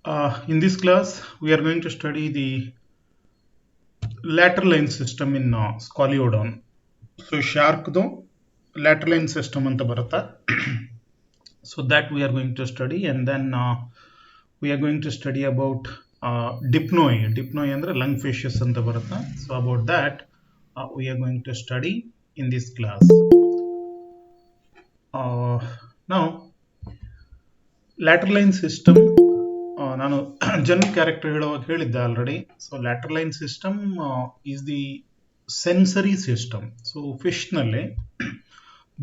In this class, we are going to study the lateral line system in Scoliodon. So, shark lateral line system anta barutta. So that we are going to study, and then we are going to study about dipnoi. Dipnoi ಅಂದ್ರೆ lungfishes anta barutta. So about that, we are going to study in this class. Now, lateral line system. ನಾನು general character ಹೇಳುವಾಗ ಹೇಳಿದ್ದೆ already. So lateral line system is the sensory system. So fish ನಲ್ಲಿ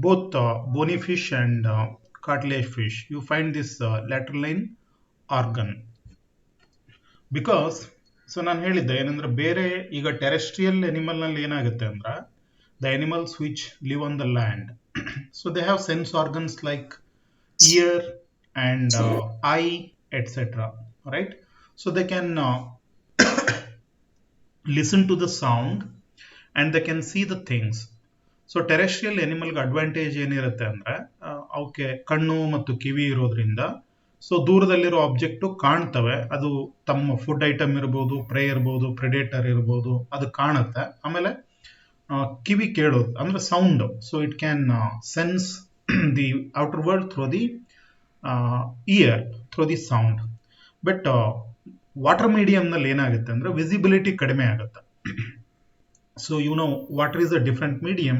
both bony fish and cartilage fish you find this lateral line organ. Because so ನಾನು ಹೇಳಿದ್ದೆ ಏನಂದ್ರೆ ಬೇರೆ ಈಗ terrestrial animal ನಲ್ಲಿ ಏನಾಗುತ್ತೆ ಅಂದ್ರೆ the animals which live on the land so they have sense organs like ear and eye, etc. Right? So they can listen to the sound and they can see the things. So terrestrial ಎನಿಮಲ್ಗೆ advantage ಏನಿರುತ್ತೆ ಅಂದ್ರೆ ಅವಕ್ಕೆ ಕಣ್ಣು ಮತ್ತು ಕಿವಿ ಇರೋದ್ರಿಂದ so ದೂರದಲ್ಲಿರೋ object ಕಾಣ್ತವೆ. ಅದು ತಮ್ಮ ಫುಡ್ ಐಟಮ್ ಇರ್ಬೋದು, ಪ್ರೇ ಇರ್ಬೋದು, ಪ್ರೆಡೇಟರ್ ಇರ್ಬೋದು, ಅದು ಕಾಣುತ್ತೆ. ಆಮೇಲೆ ಕಿವಿ ಕೇಳೋದು ಅಂದ್ರೆ sound. So it can sense the outer world through the ear, through the sound. But water ಮೀಡಿಯಂನಲ್ಲಿ ಏನಾಗುತ್ತೆ ಅಂದ್ರೆ ವಿಸಿಬಿಲಿಟಿ ಕಡಿಮೆ ಆಗುತ್ತೆ. So you know water is a different medium.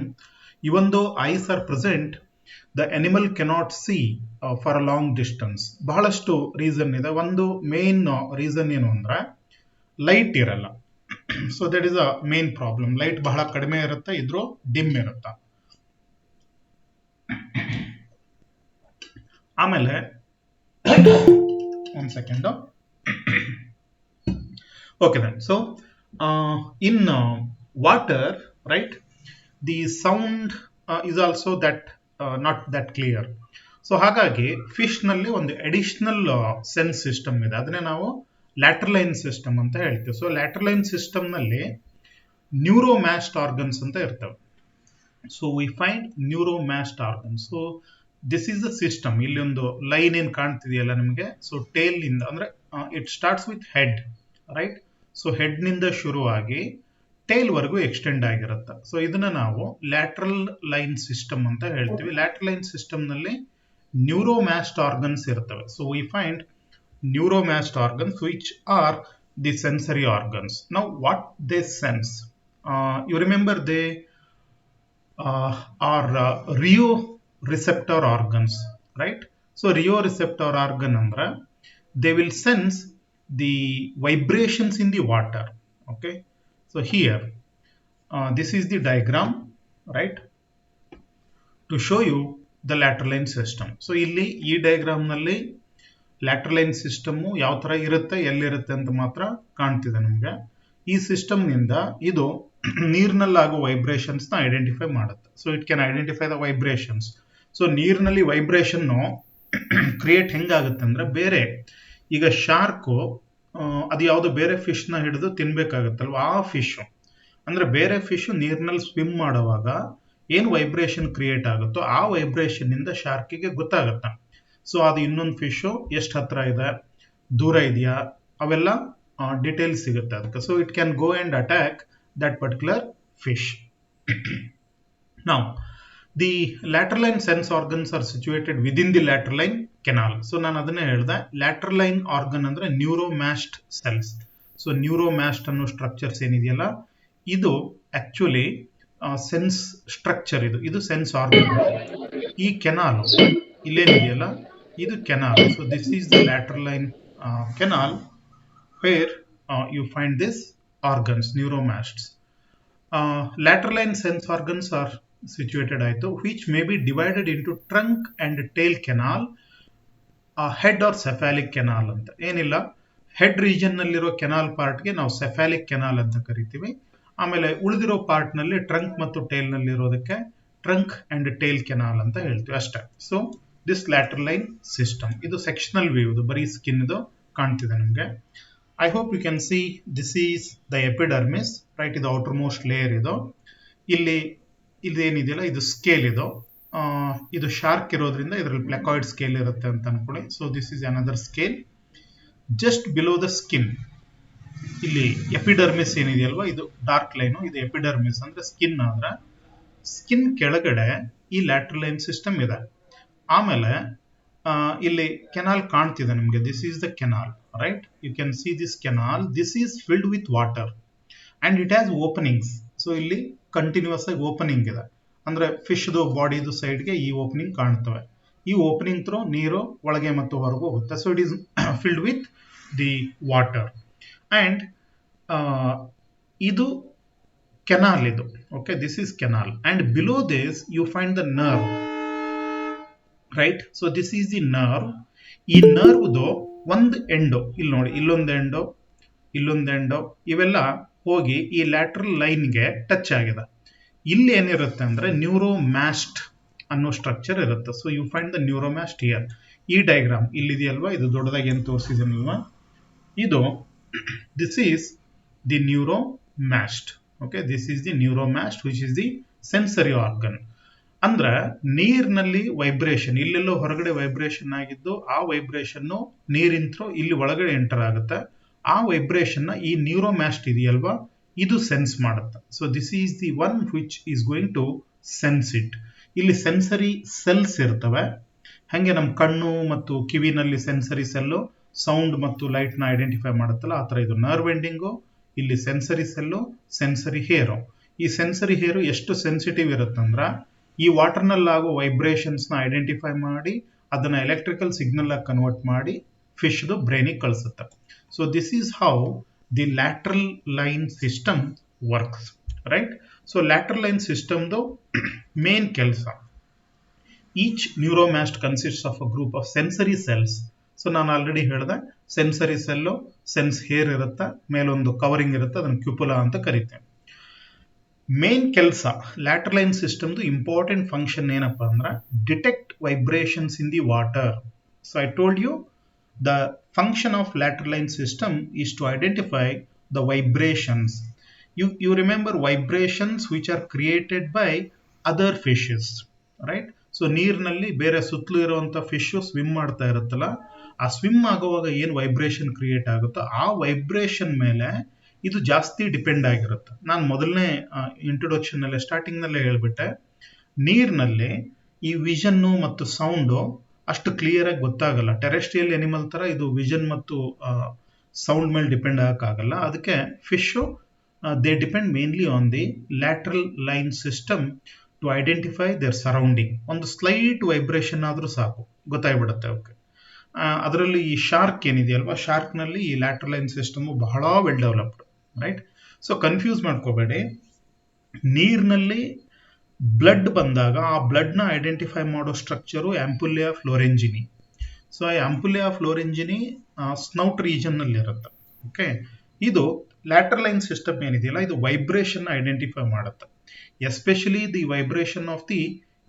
Even though eyes are present, the animal cannot see for a long distance. ಬಹಳಷ್ಟು reason ಇದೆ. ಒಂದು main reason ಏನು ಅಂದ್ರೆ ಲೈಟ್ ಇರಲ್ಲ. So that is a main problem. Light ಬಹಳ ಕಡಿಮೆ ಇರುತ್ತೆ, ಇದ್ರೂ ಡಿಮ್ ಇರುತ್ತೆ. ಆಮೇಲೆ ಒಂದು second. Okay then. So in water, right, the sound is also that not that clear. So ಹಾಗಾಗಿ ಫಿಶ್ ನಲ್ಲಿ ಒಂದು ಅಡಿಷನಲ್ ಸೆನ್ಸ್ ಸಿಸ್ಟಮ್ ಇದೆ. ಅದನ್ನೇ ನಾವು ಲ್ಯಾಟರ್ ಲೈನ್ ಸಿಸ್ಟಮ್ ಅಂತ ಹೇಳ್ತೀವಿ. ಸೊ ಲ್ಯಾಟರ್ ಲೈನ್ ಸಿಸ್ಟಮ್ ನಲ್ಲಿ ನ್ಯೂರೋಮ್ಯಾಸ್ಟ್ ಆರ್ಗನ್ಸ್ ಅಂತ ಇರ್ತವೆ. So we find neuromast organs. So this is the system. ಇಲ್ಲಿ ಒಂದು ಲೈನ್ ಏನ್ ಕಾಣ್ತಿದೆಯಲ್ಲ ನಿಮಗೆ. ಸೊ ಟೇಲ್ ಇಂದ ಅಂದ್ರೆ it starts with head, right. So head ನಿಂದ ಶುರುವಾಗಿ ಟೇಲ್ ವರೆಗೂ ಎಕ್ಸ್ಟೆಂಡ್ ಆಗಿರುತ್ತೆ. ಸೊ ಇದನ್ನ ನಾವು ಲ್ಯಾಟ್ರಲ್ ಲೈನ್ ಸಿಸ್ಟಮ್ ಅಂತ ಹೇಳ್ತೀವಿ. ಲ್ಯಾಟ್ರಲ್ ಲೈನ್ ಸಿಸ್ಟಮ್ ನಲ್ಲಿ ನ್ಯೂರೋಮ್ಯಾಸ್ಟ್ ಆರ್ಗನ್ಸ್ ಇರ್ತವೆ. So we find neuromast organs which are the sensory organs. Now what they sense, you remember they are rheo receptor organs, right? So rheoreceptor organ andra they will sense the vibrations in the water. Okay, so here this is the diagram, right, to show you the lateral line system. So ಇಲ್ಲಿ ಈ diagram ನಲ್ಲಿ lateral line system ಯಾವ ತರ ಇರುತ್ತೆ, ಎಲ್ಲಿರುತ್ತೆ ಅಂತ ಮಾತ್ರ ಕಾಣ್ತಿದೆ ನಿಮಗೆ. ಈ ಸಿಸ್ಟಮ್ ನಿಂದ ಇದು ನೀರಿನಲ್ಲಾಗೋ ವೈಬ್ರೇಷನ್ಸ್ ನ ಐಡೆಂಟಿಫೈ ಮಾಡುತ್ತೆ. So it can identify the vibrations. So ನೀರಿನಲ್ಲಿ ವೈಬ್ರೇಷನ್ ಕ್ರಿಯೇಟ್ ಹೆಂಗಾಗುತ್ತೆ ಅಂದ್ರೆ, ಬೇರೆ ಈಗ ಶಾರ್ಕು ಅದು ಯಾವುದೋ ಬೇರೆ ಫಿಶ್ ನ ಹಿಡಿದು ತಿನ್ಬೇಕಾಗತ್ತಲ್ವ, ಆ ಫಿಶ್ ಅಂದ್ರೆ ಬೇರೆ ಫಿಶ್ ನೀರಿನಲ್ಲಿ ಸ್ವಿಮ್ ಮಾಡುವಾಗ ಏನ್ ವೈಬ್ರೇಷನ್ ಕ್ರಿಯೇಟ್ ಆಗುತ್ತೋ ಆ ವೈಬ್ರೇಷನ್ ಇಂದ ಶಾರ್ಕಿಗೆ ಗೊತ್ತಾಗತ್ತೆ. ಸೊ ಅದು ಇನ್ನೊಂದು ಫಿಶ್ ಎಷ್ಟು ಹತ್ರ ಇದೆ, ದೂರ ಇದೆಯಾ, ಅವೆಲ್ಲ ಡೀಟೇಲ್ಸ್ ಸಿಗುತ್ತೆ ಅದಕ್ಕೆ. So it can go and attack that particular fish. Now the lateral line sense organs are situated within the lateral line canal. So ನಾನು ಅದನ್ನೇ ಹೇಳಿದೆ, lateral line organ ಅಂದ್ರೆ ನ್ಯೂರೋಮ್ಯಾಸ್ಟ್ ಸೆಲ್ಸ್. ಸೊ ನ್ಯೂರೋಮ್ಯಾಸ್ಟ್ ಅನ್ನೋ ಸ್ಟ್ರಕ್ಚರ್ಸ್ ಏನಿದೆಯಲ್ಲ, ಇದು ಆಕ್ಚುಲಿ ಸೆನ್ಸ್ ಸ್ಟ್ರಕ್ಚರ್. ಇದು sense organ. ಈ canal ಇಲ್ಲೇನಿದೆಯಲ್ಲ, ಇದು canal. So this is the lateral line canal where you find this organs, neuromasts. Lateral line sense organs are situated ಆಯಿತು, which may be divided into trunk and tail canal, head or cephalic canal ಅಂತ. ಏನಿಲ್ಲ, head region ನಲ್ಲಿರೋ canal ಪಾರ್ಟ್ಗೆ ನಾವು cephalic canal ಅಂತ ಕರಿತೀವಿ. ಆಮೇಲೆ ಉಳಿದಿರೋ ಪಾರ್ಟ್ ನಲ್ಲಿ ಟ್ರಂಕ್ ಮತ್ತು ಟೇಲ್ ನಲ್ಲಿ ಇರೋದಕ್ಕೆ ಟ್ರಂಕ್ ಅಂಡ್ ಟೇಲ್ ಕೆನಾಲ್ ಅಂತ ಹೇಳ್ತೀವಿ ಅಷ್ಟೇ. So this lateral line system, ಇದು ಸೆಕ್ಷನಲ್ ವ್ಯೂ, ಇದು ಬರೀ ಸ್ಕಿನ್ ಇದು ಕಾಣ್ತಿದೆ ನಿಮಗೆ. I hope you can see this is the epidermis, right. ಇದು ಔಟರ್ ಮೋಸ್ಟ್ ಲೇಯರ್. ಇದು ಇಲ್ಲಿ ಇದೇನಿದೆಯಲ್ಲ, ಇದು ಸ್ಕೇಲ್. ಇದು ಶಾರ್ಕ್ ಇರೋದ್ರಿಂದ ಇದರಲ್ಲಿ ಪ್ಲೆಕಾಯ್ಡ್ ಸ್ಕೇಲ್ ಇರುತ್ತೆ ಅಂತ ಅನ್ಕೊಳ್ಳಿ. So this is another scale. just below the skin. ಇಲ್ಲಿ ಎಪಿಡರ್ಮಿಸ್ ಏನಿದೆಯಲ್ವಾ, ಇದು ಡಾರ್ಕ್ ಲೈನು, ಇದು ಎಪಿಡರ್ಮಿಸ್ ಅಂದ್ರೆ ಸ್ಕಿನ್. ಆದ್ರೆ ಸ್ಕಿನ್ ಕೆಳಗಡೆ ಈ ಲ್ಯಾಟ್ರಲ್ ಲೈನ್ ಸಿಸ್ಟಮ್ ಇದೆ. ಆಮೇಲೆ ಇಲ್ಲಿ ಕೆನಾಲ್ ಕಾಣ್ತಿದೆ ನಿಮಗೆ. This is the canal, right? You can see this canal. This is filled with water and it has openings. So ಇಲ್ಲಿ ಕಂಟಿನ್ಯೂಸ್ ಆಗಿ ಓಪನಿಂಗ್ ಇದೆ. ಅಂದ್ರೆ ಫಿಶ್ದು ಬಾಡಿದು ಸೈಡ್ಗೆ ಈ ಓಪನಿಂಗ್ ಕಾಣ್ತವೆ. ಈ ಓಪನಿಂಗ್ ಥ್ರೂ ನೀರು ಒಳಗೆ ಮತ್ತು ಹೊರಗೆ ಹೋಗುತ್ತೆ. So it is filled with the water. And ಇದು ಕೆನಾಲ್ ಇದು. Okay, this is canal. And below this you find the nerve, right? So this is the nerve. ಈ ನರ್ವ್ದು ಒಂದು ಎಂಡೋ ಇಲ್ಲಿ ನೋಡಿ, ಇಲ್ಲೊಂದು ಎಂಡೋ, ಇಲ್ಲೊಂದು ಎಂಡೋ, ಇವೆಲ್ಲ ಹೋಗಿ ಈ ಲ್ಯಾಟ್ರಲ್ ಲೈನ್ಗೆ ಟಚ್ ಆಗಿದೆ. ಇಲ್ಲಿ ಏನಿರುತ್ತೆ ಅಂದ್ರೆ ನ್ಯೂರೋಮ್ಯಾಸ್ಟ್ ಅನ್ನೋ ಸ್ಟ್ರಕ್ಚರ್ ಇರುತ್ತೆ. So you find the neuromast here. ಈ ಡಯಾಗ್ರಾಮ್ ಇಲ್ಲಿದೆಯಲ್ವಾ, ಇದು ದೊಡ್ಡದಾಗಿ ಏನು ತೋರಿಸಿದನಲ್ವಾ, ಇದು this is the neuromast. Okay, this is the neuromast which is the sensory organ. ಅಂದ್ರೆ ನೀರಿನಲ್ಲಿ ವೈಬ್ರೇಷನ್, ಇಲ್ಲೆಲ್ಲೋ ಹೊರಗಡೆ ವೈಬ್ರೇಷನ್ ಆಗಿದ್ದು ಆ ವೈಬ್ರೇಷನ್ ನೀರಿಂತರೂ ಇಲ್ಲಿ ಒಳಗಡೆ ಎಂಟರ್ ಆಗುತ್ತೆ. ಆ ವೈಬ್ರೇಷನ್ ಈ ನ್ಯೂರೋಮ್ಯಾಸ್ಟ್ ಇದೆಯಲ್ವಾ, ಇದು ಸೆನ್ಸ್ ಮಾಡುತ್ತೆ. So this is the one which is going to sense it. ಇಲ್ಲಿ ಸೆನ್ಸರಿ ಸೆಲ್ಸ್ ಇರ್ತವೆ. ಹಾಗೆ ನಮ್ಮ ಕಣ್ಣು ಮತ್ತು ಕಿವಿನಲ್ಲಿ ಸೆನ್ಸರಿ ಸೆಲ್ಲು ಸೌಂಡ್ ಮತ್ತು ಲೈಟ್ ನ ಐಡೆಂಟಿಫೈ ಮಾಡುತ್ತಲ್ಲ, ಆ ತರ ಇದು ನರ್ವ್ ಎಂಡಿಂಗು. ಇಲ್ಲಿ ಸೆನ್ಸರಿ ಸೆಲ್ಲು, ಸೆನ್ಸರಿ ಹೇರು. ಈ ಸೆನ್ಸರಿ ಹೇರು ಎಷ್ಟು ಸೆನ್ಸಿಟಿವ್ ಇರುತ್ತಂದ್ರ ಈ ವಾಟರ್ ನಲ್ಲಿ ಆಗೋ ವೈಬ್ರೇಷನ್ಸ್ ನ ಐಡೆಂಟಿಫೈ ಮಾಡಿ ಅದನ್ನ ಎಲೆಕ್ಟ್ರಿಕಲ್ ಸಿಗ್ನಲ್ ಆಗಿ ಕನ್ವರ್ಟ್ ಮಾಡಿ ಫಿಶ್ ಬ್ರೈನಿಗೆ ಕಳಿಸುತ್ತೆ. So this is how the lateral line system works, right? So lateral line ಸಿಸ್ಟಮ್ದು ಮೇನ್ ಕೆಲಸ, each neuromast consists of a group of sensory cells. So ನಾನು ಆಲ್ರೆಡಿ ಹೇಳಿದೆ, ಸೆನ್ಸರಿ ಸೆಲ್ಲು ಸೆನ್ಸ್ ಹೇರ್ ಇರುತ್ತೆ, ಮೇಲೊಂದು covering ಇರುತ್ತೆ, ಅದನ್ನು ಕ್ಯುಪುಲಾ ಅಂತ ಕರಿತೇವೆ. ಮೇನ್ ಕೆಲಸ ಲ್ಯಾಟ್ರಲ್ ಲೈನ್ ಸಿಸ್ಟಮ್ದು ಇಂಪಾರ್ಟೆಂಟ್ ಫಂಕ್ಷನ್ ಏನಪ್ಪಾ ಅಂದ್ರೆ detect vibrations in the water. So I told you the function of lateral line system is to identify the vibrations. You remember vibrations which are created by other fishes, right? So ನೀರಿನಲ್ಲಿ ಬೇರೆ ಸುತ್ತಲೂ ಇರುವಂತ fish swim ಮಾಡ್ತಾ ಇರುತ್ತಲ್ಲ, ಆ swim ಆಗುವಾಗ ಏನು vibration create ಆಗುತ್ತೋ ಆ ವೈಬ್ರೇಷನ್ ಮೇಲೆ ಇದು ಜಾಸ್ತಿ ಡಿಪೆಂಡ್ ಆಗಿರುತ್ತೆ. ನಾನು ಮೊದಲನೇ ಇಂಟ್ರೊಡಕ್ಷನ್ ನಲ್ಲಿ ಸ್ಟಾರ್ಟಿಂಗ್ ನಲ್ಲೇ ಹೇಳ್ಬಿಟ್ಟೆ, ನೀರಿನಲ್ಲಿ ಈ ವಿಷನ್ನು ಮತ್ತು ಸೌಂಡು ಅಷ್ಟು ಕ್ಲಿಯರ್ ಆಗಿ ಗೊತ್ತಾಗಲ್ಲ. ಟೆರೆಸ್ಟ್ರಿಯಲ್ ಎನಿಮಲ್ ತರ ಇದು ವಿಷನ್ ಮತ್ತು ಸೌಂಡ್ ಮೇಲೆ ಡಿಪೆಂಡ್ ಆಗಕ್ಕಾಗಲ್ಲ. ಅದಕ್ಕೆ fish they depend mainly on the lateral line system to identify their surrounding. ಒಂದು ಸ್ಲೈಟ್ ವೈಬ್ರೇಷನ್ ಆದ್ರೂ ಸಾಕು, ಗೊತ್ತಾಗ್ಬಿಡುತ್ತೆ. ಓಕೆ, ಅದರಲ್ಲಿ ಈ ಶಾರ್ಕ್ ಏನಿದೆಯಲ್ವಾ, ಶಾರ್ಕ್ ನಲ್ಲಿ ಈ ಲ್ಯಾಟ್ರಲ್ ಲೈನ್ ಸಿಸ್ಟಮ್ ಬಹಳ well developed, right? So confuse ಮಾಡ್ಕೋಬೇಡಿ. ನೀರಿನಲ್ಲಿ ಬ್ಲಡ್ ಬಂದಾಗ ಆ ಬ್ಲಡ್ ನ ಐಡೆಂಟಿಫೈ ಮಾಡೋ ಸ್ಟ್ರಕ್ಚರು ಆಂಪುಲಿಯಾ ಫ್ಲೋರೆಂಜಿನಿ. ಸೊ ಈ ಆಂಪುಲಿಯಾ ಫ್ಲೋರೆಂಜಿನಿ ಸ್ನೌಟ್ ರೀಜನ್ ನಲ್ಲಿ ಇರುತ್ತೆ. ಓಕೆ, ಇದು ಲ್ಯಾಟ್ರಲ್ ಲೈನ್ ಸಿಸ್ಟಮ್ ಏನಿದೆಯಲ್ಲ, ಇದು ವೈಬ್ರೇಷನ್ ಐಡೆಂಟಿಫೈ ಮಾಡುತ್ತೆ. Especially the vibration of the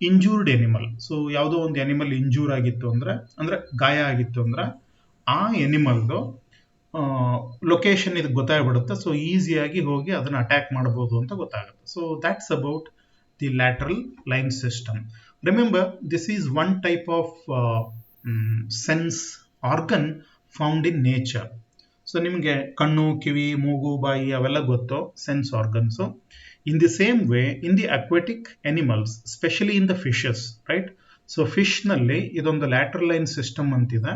injured animal. So ಯಾವುದೋ ಒಂದು ಎನಿಮಲ್ ಇಂಜೂರ್ ಆಗಿತ್ತು ಅಂದ್ರೆ ಗಾಯ ಆಗಿತ್ತು ಅಂದ್ರೆ ಆ ಎನಿಮಲ್ದು ಲೊಕೇಶನ್ ಇದು ಗೊತ್ತಾಗ್ಬಿಡುತ್ತೆ. ಸೊ ಈಸಿಯಾಗಿ ಹೋಗಿ ಅದನ್ನ ಅಟ್ಯಾಕ್ ಮಾಡಬಹುದು ಅಂತ ಗೊತ್ತಾಗುತ್ತೆ. So that's about the lateral line system. Remember, this is one type of sense organ found in nature. So ನಿಮಗೆ ಕಣ್ಣು, ಕಿವಿ, ಮೂಗು, ಬಾಯಿ ಅವೆಲ್ಲ ಗೊತ್ತು, sense organs. In the same way, in the aquatic animals, especially in the fishes, right? So fish ನಲ್ಲಿ ಇದೊಂದು lateral line system ಅಂತಿದೆ.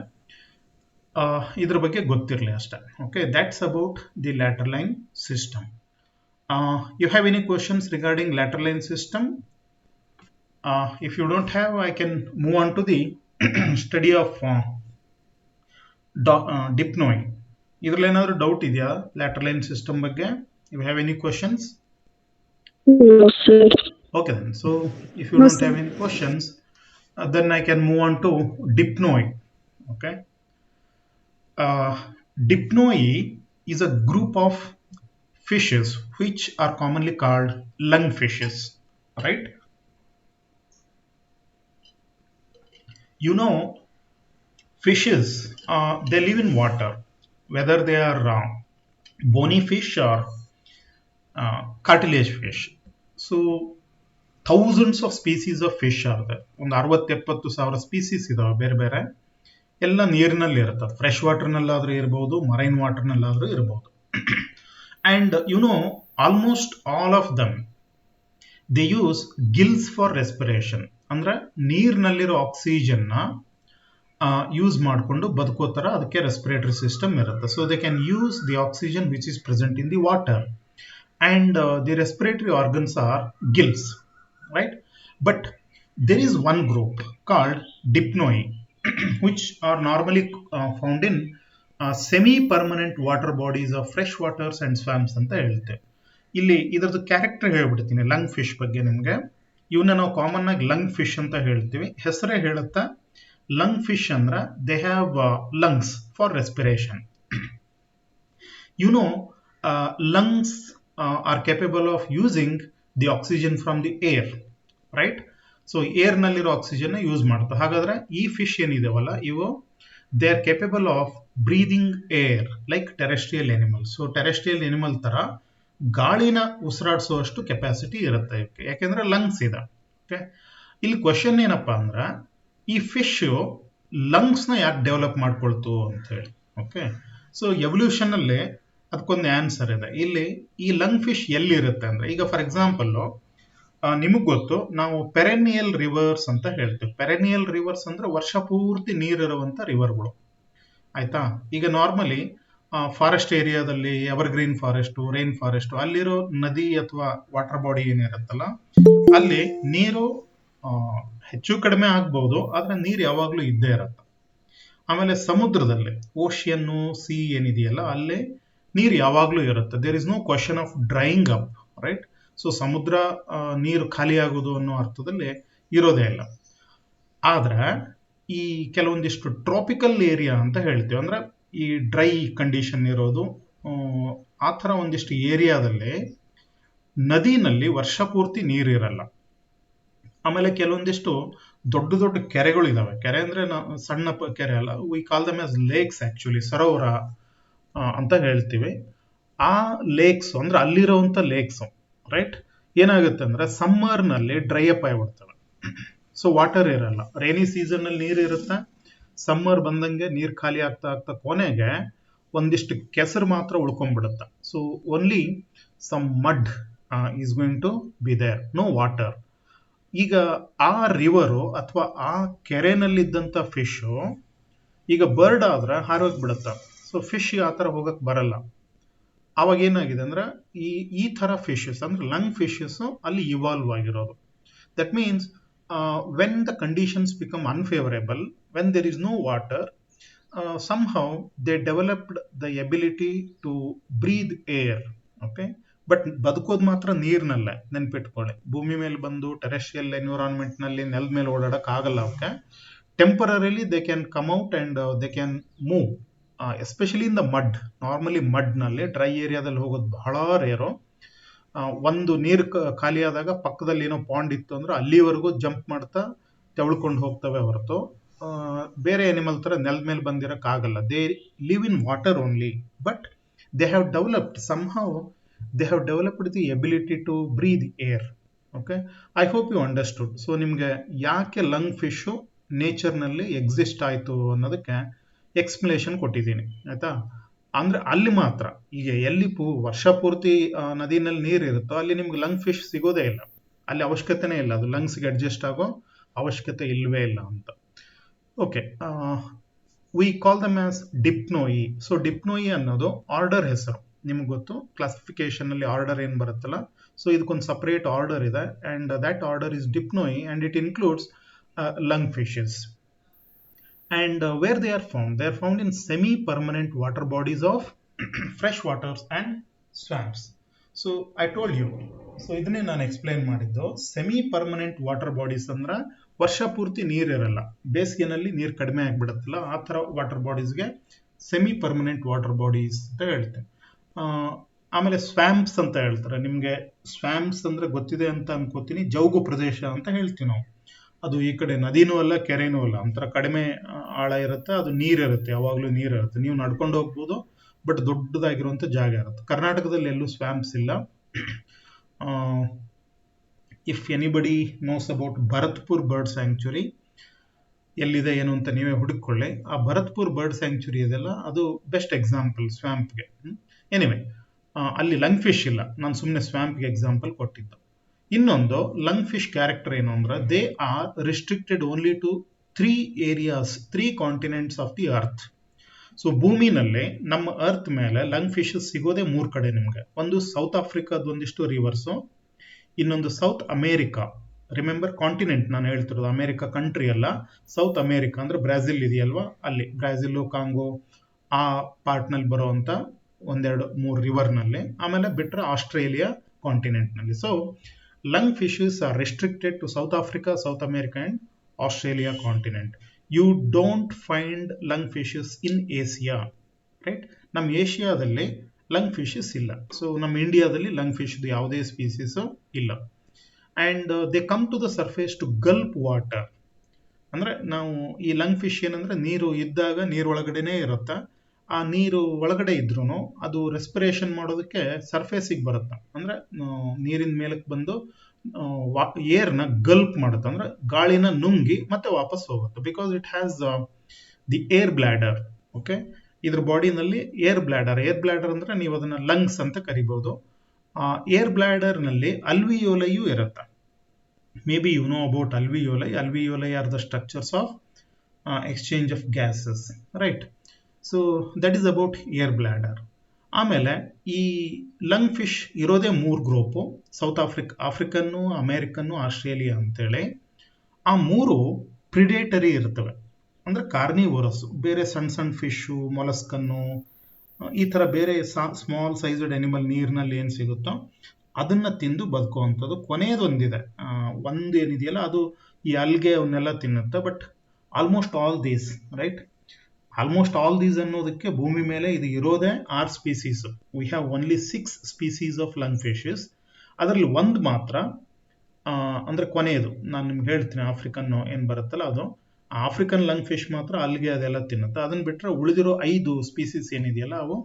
ಇದ್ರ ಬಗ್ಗೆ ಗೊತ್ತಿರಲಿ ಅಷ್ಟೇ. Okay, that's about the lateral line system. You have any questions regarding lateral line system? If you don't have, I can move on to the study of dipnoi. ಇದರಲ್ಲಿ ಏನಾದರೂ doubt ಇದೆಯಾ lateral line system ಬಗ್ಗೆ? You have any questions? No, sir. Okay then. So if you No, don't sir. have any questions, then I can move on to dipnoi. Okay. Dipnoi is a group of fishes which are commonly called lungfishes, right? You know, fishes, they live in water, whether they are bony fish or cartilage fish. So thousands of species of fish are there. ಒಂದು 60-70 ಸಾವಿರ species ಇದಾವೆ ಬೇರೆ ಬೇರೆ. ಎಲ್ಲ ನೀರಿನಲ್ಲಿ ಇರುತ್ತೆ. Fresh ವಾಟರ್ನಲ್ಲಾದರೂ ಇರ್ಬೋದು, marine ವಾಟರ್ನಲ್ಲಾದರೂ ಇರ್ಬೋದು. And almost all of them they use Gilles for respiration. ಅಂದ್ರೆ ನೀರಿನಲ್ಲಿರೋ ಆಕ್ಸಿಜನ್ನ ಯೂಸ್ ಮಾಡಿಕೊಂಡು ಬದುಕೋತರ ಅದಕ್ಕೆ ರೆಸ್ಪಿರೇಟರಿ ಸಿಸ್ಟಮ್ ಇರುತ್ತೆ. So they can use the oxygen which is present in the water. And the respiratory organs are gills, right? But there is one group called dipnoi, which are normally found in semi-permanent water bodies of fresh waters and swamps ಅಂತ ಹೇಳ್ತೇವೆ. ಇಲ್ಲಿ ಇದರದ್ದು character ಹೇಳ್ಬಿಡ್ತೀನಿ lung fish ಬಗ್ಗೆ ನಿಮಗೆ. ಇವನ್ನ ನಾವು common ಆಗಿ ಲಂಗ್ ಫಿಶ್ ಅಂತ ಹೇಳ್ತೀವಿ. ಹೆಸರೇ ಹೇಳುತ್ತಾ ಲಂಗ್ ಫಿಶ್ ಅಂದ್ರೆ they have lungs for respiration. Lungs are capable of using the oxygen from the air, right? So ಏರ್ನಲ್ಲಿರೋ ಆಕ್ಸಿಜನ್ ಯೂಸ್ ಮಾಡ್ತಾರೆ. ಹಾಗಾದ್ರೆ ಈ ಫಿಶ್ ಏನಿದಾವಲ್ಲ ಇವು they are capable of breathing air like terrestrial animal. So terrestrial animal ತರ ಗಾಳಿನ ಉಸಿರಾಡಿಸುವಷ್ಟು capacity ಇರುತ್ತೆ ಇವಕ್ಕೆ, ಯಾಕೆಂದ್ರೆ ಲಂಗ್ಸ್ ಇದೆ. ಓಕೆ, ಇಲ್ಲಿ ಕ್ವಶನ್ ಏನಪ್ಪಾ ಅಂದ್ರೆ ಈ ಫಿಶ್ ಲಂಗ್ಸ್ನ ಯಾಕೆ ಡೆವಲಪ್ ಮಾಡ್ಕೊಳ್ತು ಅಂತ ಹೇಳಿ. ಓಕೆ, ಸೊ ಎವಲ್ಯೂಷನ್ ಅಲ್ಲಿ ಅದಕ್ಕೊಂದು ಆನ್ಸರ್ ಇದೆ. ಇಲ್ಲಿ ಈ ಲಂಗ್ ಫಿಶ್ ಎಲ್ಲಿ ಇರುತ್ತೆ ಅಂದ್ರೆ, ಈಗ ಫಾರ್ ಎಕ್ಸಾಂಪಲ್ ನಿಮಗ್ ಗೊತ್ತು ನಾವು ಪೆರೆನಿಯಲ್ ರಿವರ್ಸ್ ಅಂತ ಹೇಳ್ತೀವಿ. ಪೆರೆನಿಯಲ್ ರಿವರ್ಸ್ ಅಂದ್ರೆ ವರ್ಷ ಪೂರ್ತಿ ನೀರಿರುವಂತ ರಿವರ್ಗಳು, ಆಯ್ತಾ. ಈಗ ನಾರ್ಮಲಿ ಫಾರೆಸ್ಟ್ ಏರಿಯಾದಲ್ಲಿ ಎವರ್ಗ್ರೀನ್ ಫಾರೆಸ್ಟ್, ರೈನ್ ಫಾರೆಸ್ಟ್, ಅಲ್ಲಿರೋ ನದಿ ಅಥವಾ ವಾಟರ್ ಬಾಡಿ ಏನಿರುತ್ತಲ್ಲ ಅಲ್ಲಿ ನೀರು ಹೆಚ್ಚು ಕಡಿಮೆ ಆಗ್ಬಹುದು, ಆದ್ರೆ ನೀರು ಯಾವಾಗ್ಲೂ ಇದ್ದೇ ಇರತ್ತೆ. ಆಮೇಲೆ ಸಮುದ್ರದಲ್ಲಿ ಓಷಿಯನ್ನು ಸಿ ಏನಿದೆಯಲ್ಲ ಅಲ್ಲೇ ನೀರು ಯಾವಾಗ್ಲೂ ಇರುತ್ತೆ. There is no question of drying up, right. So ಸಮುದ್ರ ನೀರು ಖಾಲಿ ಆಗೋದು ಅನ್ನೋ ಅರ್ಥದಲ್ಲಿ ಇರೋದೇ ಇಲ್ಲ. ಆದ್ರೆ ಈ ಕೆಲವೊಂದಿಷ್ಟು ಟ್ರಾಪಿಕಲ್ ಏರಿಯಾ ಅಂತ ಹೇಳ್ತೀವಿ, ಅಂದ್ರೆ ಈ ಡ್ರೈ ಕಂಡೀಷನ್ ಇರೋದು, ಆ ಥರ ಒಂದಿಷ್ಟು ಏರಿಯಾದಲ್ಲಿ ನದಿನಲ್ಲಿ ವರ್ಷ ಪೂರ್ತಿ ನೀರಿರಲ್ಲ. ಆಮೇಲೆ ಕೆಲವೊಂದಿಷ್ಟು ದೊಡ್ಡ ದೊಡ್ಡ ಕೆರೆಗಳು ಇದಾವೆ. ಕೆರೆ ಅಂದ್ರೆ ಸಣ್ಣ ಕೆರೆ ಅಲ್ಲ, V call them as lakes actually, ಸರೋವರ ಅಂತ ಹೇಳ್ತೀವಿ. ಆ ಲೇಕ್ಸ್ ಅಂದ್ರೆ ಅಲ್ಲಿರುವಂತ ಲೇಕ್ಸ್, ರೈಟ್, ಏನಾಗುತ್ತೆ ಅಂದ್ರೆ ಸಮ್ಮರ್ ನಲ್ಲಿ ಡ್ರೈ ಅಪ್ ಆಗಿಬಿಡ್ತವೆ. ಸೊ ವಾಟರ್ ಇರಲ್ಲ. ರೈನಿ ಸೀಸನ್ ನಲ್ಲಿ ನೀರು ಇರುತ್ತೆ, ಸಮ್ಮರ್ ಬಂದಂಗೆ ನೀರು ಖಾಲಿ ಆಗ್ತಾ ಆಗ್ತಾ ಕೊನೆಗೆ ಒಂದಿಷ್ಟು ಕೆಸರು ಮಾತ್ರ ಉಳ್ಕೊಂಡ್ಬಿಡುತ್ತೆ. So only some mud is going to be there, no water. ಈಗ ಆ ರಿವರು ಅಥವಾ ಆ ಕೆರೆನಲ್ಲಿದ್ದಂಥ ಫಿಶು ಈಗ ಬರ್ಡ್ ಆದ್ರೆ ಹಾರೋಗ್ಬಿಡುತ್ತೆ. ಸೊ ಫಿಶ್ ಆ ಥರ ಹೋಗಕ್ ಬರಲ್ಲ. ಅವಾಗ ಏನಾಗಿದೆ ಅಂದ್ರೆ ಈ ಥರ ಫಿಶಸ್ ಅಂದ್ರೆ ಲಂಗ್ ಫಿಶಸ್ ಅಲ್ಲಿ ಇವಾಲ್ವ್ ಆಗಿರೋದು. That means when the conditions become unfavourable, when there is no water, somehow they developed the ability to breathe air. Okay, but ಬದುಕೋದು ಮಾತ್ರ ನೀರಿನಲ್ಲೇ, ನೆನ್ಪಿಟ್ಕೊಳ್ಳಿ. ಭೂಮಿ ಮೇಲೆ ಬಂದು ಟೆರೆಸ್ಟ್ರಿಯಲ್ ಎನ್ವಿರಾನ್ಮೆಂಟ್ ನಲ್ಲಿ ನೆಲದ ಮೇಲೆ ಓಡಾಡಕ್ ಆಗಲ್ಲ ಅವಕ್ಕೆ. ಟೆಂಪರರಿಲಿ they can come out and they can move, especially in the mud. Normally mud ನಲ್ಲಿ ಡ್ರೈ ಏರಿಯಾದಲ್ಲಿ ಹೋಗೋದು ಬಹಳ ರೇರು. ಒಂದು ನೀರು ಖಾಲಿ ಆದಾಗ ಪಕ್ಕದಲ್ಲಿ ಏನೋ ಪಾಂಡ್ ಇತ್ತು ಅಂದ್ರೆ ಅಲ್ಲಿವರೆಗೂ ಜಂಪ್ ಮಾಡ್ತಾ ತೆವಳ್ಕೊಂಡು ಹೋಗ್ತವೆ ಹೊರತು ಬೇರೆ ಅನಿಮಲ್ ತರ ನೆಲದ ಮೇಲೆ ಬಂದಿರಕ್ ಆಗಲ್ಲ. They live in water only, but they have developed somehow, they have developed the ability to breathe air. Okay, I hope you understood. So ನಿಮ್ಗೆ ಯಾಕೆ ಲಂಗ್ ಫಿಶು ನೇಚರ್ನಲ್ಲಿ ಎಕ್ಸಿಸ್ಟ್ ಆಯ್ತು ಅನ್ನೋದಕ್ಕೆ ಎಕ್ಸ್ಪ್ಲನೇಷನ್ ಕೊಟ್ಟಿದ್ದೀನಿ, ಆಯ್ತಾ. ಅಂದ್ರೆ ಅಲ್ಲಿ ಮಾತ್ರ, ಈಗ ಎಲ್ಲಿ ವರ್ಷ ಪೂರ್ತಿ ನದಿನಲ್ಲಿ ನೀರು ಇರುತ್ತೋ ಅಲ್ಲಿ ನಿಮ್ಗೆ ಲಂಗ್ ಫಿಶ್ ಸಿಗೋದೇ ಇಲ್ಲ. ಅಲ್ಲಿ ಅವಶ್ಯಕತೆನೇ ಇಲ್ಲ, ಅದು ಲಂಗ್ಸ್ಗೆ ಅಡ್ಜಸ್ಟ್ ಆಗೋ ಅವಶ್ಯಕತೆ ಇಲ್ವೇ ಇಲ್ಲ ಅಂತ. Okay, we call them as dipnoi. So dipnoi ಅನ್ನೋದು ಆರ್ಡರ್ ಹೆಸರು. ನಿಮ್ಗೆ ಗೊತ್ತು ಕ್ಲಾಸಿಫಿಕೇಶನ್ ಅಲ್ಲಿ ಆರ್ಡರ್ ಏನ್ ಬರುತ್ತಲ್ಲ, ಸೊ ಇದಕ್ಕೊಂದು ಸಪರೇಟ್ ಆರ್ಡರ್ ಇದೆ, and that order is dipnoi and it includes lung fishes. And where they are found? They are found in semi-permanent water bodies of fresh waters and swamps. So I told you, so ಇದನ್ನೇ ನಾನು explain ಮಾಡಿದ್ದು. Semi permanent water bodies ಅಂದ್ರೆ ವರ್ಷ ಪೂರ್ತಿ ನೀರಿರಲ್ಲ, ಬೇಸಿಗೆನಲ್ಲಿ ನೀರು ಕಡಿಮೆ ಆಗ್ಬಿಡುತ್ತಲ್ಲ, ಆ ಥರ ವಾಟರ್ ಬಾಡೀಸ್ಗೆ ಸೆಮಿ ಪರ್ಮನೆಂಟ್ ವಾಟರ್ ಬಾಡೀಸ್ ಅಂತ ಹೇಳ್ತೇವೆ. ಆಮೇಲೆ ಸ್ವ್ಯಾಂಪ್ಸ್ ಅಂತ ಹೇಳ್ತಾರೆ. ನಿಮಗೆ ಸ್ವ್ಯಾಂಪ್ಸ್ ಅಂದ್ರೆ ಗೊತ್ತಿದೆ ಅಂತ ಅನ್ಕೋತೀನಿ, ಜೌಗು ಪ್ರದೇಶ ಅಂತ ಹೇಳ್ತೀವಿ ನಾವು. ಅದು ಈ ಕಡೆ ನದಿನೂ ಅಲ್ಲ ಕೆರೆನೂ ಅಲ್ಲ, ಒಂಥರ ಕಡಿಮೆ ಆಳ ಇರುತ್ತೆ, ಅದು ನೀರಿರುತ್ತೆ, ಯಾವಾಗಲೂ ನೀರಿರುತ್ತೆ, ನೀವು ನಡ್ಕೊಂಡು ಹೋಗ್ಬೋದು, ಬಟ್ ದೊಡ್ಡದಾಗಿರುವಂಥ ಜಾಗ ಇರುತ್ತೆ. ಕರ್ನಾಟಕದಲ್ಲಿ ಎಲ್ಲೂ ಸ್ವ್ಯಾಂಪ್ಸ್ ಇಲ್ಲ. If anybody nose about Bharatpur bird sanctuary, ಎಲ್ಲಿದೆ ಏನು ಅಂತ ನೀವೇ ಹುಡುಕೊಳ್ಳಿ. ಆ ಭರತ್ಪುರ್ ಬರ್ಡ್ ಸ್ಯಾಂಕ್ಚುರಿ ಇದೆಲ್ಲ ಅದು ಬೆಸ್ಟ್ ಎಕ್ಸಾಂಪಲ್ ಸ್ವ್ಯಾಂಪ್ಗೆ. ಎನಿವೆ, ಅಲ್ಲಿ ಲಂಗ್ ಫಿಶ್ ಇಲ್ಲ, ನಾನು ಸುಮ್ಮನೆ ಸ್ವ್ಯಾಂಪ್ಗೆ ಎಕ್ಸಾಂಪಲ್ ಕೊಟ್ಟಿದ್ದು. ಇನ್ನೊಂದು ಲಂಗ್ ಫಿಶ್ ಕ್ಯಾರೆಕ್ಟರ್ ಏನು ಅಂದ್ರೆ they are restricted only to 3 areas, 3 continents of the earth. So ಭೂಮಿನಲ್ಲಿ ನಮ್ಮ ಅರ್ತ್ ಮೇಲೆ ಲಂಗ್ ಫಿಶ್ ಸಿಗೋದೇ 3 ಕಡೆ ನಿಮ್ಗೆ. ಒಂದು ಸೌತ್ ಆಫ್ರಿಕಾದ ಒಂದಿಷ್ಟು ರಿವರ್ಸು, ಇನ್ನೊಂದು ಸೌತ್ ಅಮೇರಿಕಾ, ರಿಮೆಂಬರ್ ಕಾಂಟಿನೆಂಟ್ ನಾನು ಹೇಳ್ತಿರೋದು, ಅಮೇರಿಕಾ ಕಂಟ್ರಿ ಅಲ್ಲ, ಸೌತ್ ಅಮೇರಿಕಾ ಅಂದ್ರೆ ಬ್ರಾಜಿಲ್ ಇದೆಯಲ್ವಾ, ಅಲ್ಲಿ ಬ್ರಾಜಿಲ್, ಕಾಂಗೋ ಆ ಪಾರ್ಟ್ನಲ್ಲಿ ಬರುವಂತ 1-2-3 ರಿವರ್ನಲ್ಲಿ, ಆಮೇಲೆ ಬಿಟ್ರೆ ಆಸ್ಟ್ರೇಲಿಯಾ ಕಾಂಟಿನೆಂಟ್ನಲ್ಲಿ. So lung fishes are restricted to South Africa, South America and Australia continent. You don't find lung fishes in Asia, right? ನಮ್ಮ ಏಷ್ಯಾದಲ್ಲಿ ಲಂಗ್ ಫಿಶಸ್ ಇಲ್ಲ. ಸೊ ನಮ್ಮ ಇಂಡಿಯಾದಲ್ಲಿ ಲಂಗ್ ಫಿಶ್ ಯಾವುದೇ ಸ್ಪೀಸೀಸ್ ಇಲ್ಲ. And they come to the surface to gulp water. ಅಂದ್ರೆ ನಾವು ಈ ಲಂಗ್ ಫಿಶ್ ಏನಂದ್ರೆ ನೀರು ಇದ್ದಾಗ ನೀರೊಳಗಡೆನೆ ಇರುತ್ತೆ, ಆ ನೀರು ಒಳಗಡೆ ಇದ್ರೂ ಅದು ರೆಸ್ಪಿರೇಷನ್ ಮಾಡೋದಕ್ಕೆ ಸರ್ಫೇಸಿಗೆ ಬರುತ್ತೆ. ಅಂದ್ರೆ ನೀರಿನ ಮೇಲಕ್ಕೆ ಬಂದು ಏರ್ನ ಗಲ್ಪ್ ಮಾಡುತ್ತೆ, ಅಂದ್ರೆ ಗಾಳಿನ ನುಂಗಿ ಮತ್ತೆ ವಾಪಸ್ ಹೋಗುತ್ತೆ. Because it has the air bladder. Okay, ಇದ್ರ ಬಾಡಿನಲ್ಲಿ ಏರ್ ಬ್ಲಾಡರ್ ಅಂದ್ರೆ ನೀವು ಅದನ್ನ ಲಂಗ್ಸ್ ಅಂತ ಕರಿಬಹುದು. ಏರ್ ಬ್ಲಾಡರ್ ನಲ್ಲಿ ಅಲ್ವಿಯೋಲೈಯೂ ಇರುತ್ತೆ. May be you know about alveoli. Alveoli are the structures of exchange of gases, right? So that is about air bladder. ಆಮೇಲೆ ಈ ಲಂಗ್ ಫಿಶ್ ಇರೋದೇ 3 ಗ್ರೂಪು, ಸೌತ್ ಆಫ್ರಿಕನ್ನು, ಅಮೇರಿಕನ್ನು, ಆಸ್ಟ್ರೇಲಿಯಾ ಅಂತೇಳಿ. ಆ 3 ಪ್ರಿಡೇಟರಿ ಇರ್ತವೆ, ಅಂದ್ರೆ ಕಾರ್ನಿವೋರಸ್. ಬೇರೆ ಸಣ್ಣ ಸಣ್ಣ ಫಿಶು, ಮೊಲಸ್ಕನ್ನು, ಈ ತರ ಬೇರೆ ಸ್ಮಾಲ್ ಸೈಜ್ಡ್ ಅನಿಮಲ್ ನೀರಿನಲ್ಲಿ ಏನು ಸಿಗುತ್ತೋ ಅದನ್ನ ತಿಂದು ಬದುಕುವಂಥದ್ದು. ಕೊನೆಯದೊಂದಿದೆ, ಒಂದು ಏನಿದೆಯಲ್ಲ ಅದು ಈ ಅಲ್ಗೆ ಅವನ್ನೆಲ್ಲ ತಿನ್ನುತ್ತೆ. But almost all these, right? Almost all these ಅನ್ನೋದಕ್ಕೆ ಭೂಮಿ ಮೇಲೆ ಇದು ಇರೋದೇ 6 species. We have only 6 species of lung fishes. ಅದರಲ್ಲಿ ಒಂದು ಮಾತ್ರ ಅಂದ್ರೆ ಕೊನೆಯದು ನಾನು ನಿಮ್ಗೆ ಹೇಳ್ತೀನಿ, ಆಫ್ರಿಕನ್ ಏನ್ ಬರುತ್ತಲ್ಲ ಅದು, ಆಫ್ರಿಕನ್ ಲಂಗ್ ಫಿಶ್ ಮಾತ್ರ ಅಲ್ಲಿಗೆ ಅದೆಲ್ಲ ತಿನ್ನುತ್ತೆ. ಅದನ್ನ ಬಿಟ್ಟರೆ ಉಳಿದಿರೋ 5 ಸ್ಪೀಸೀಸ್ ಏನಿದೆಯಲ್ಲ ಅವು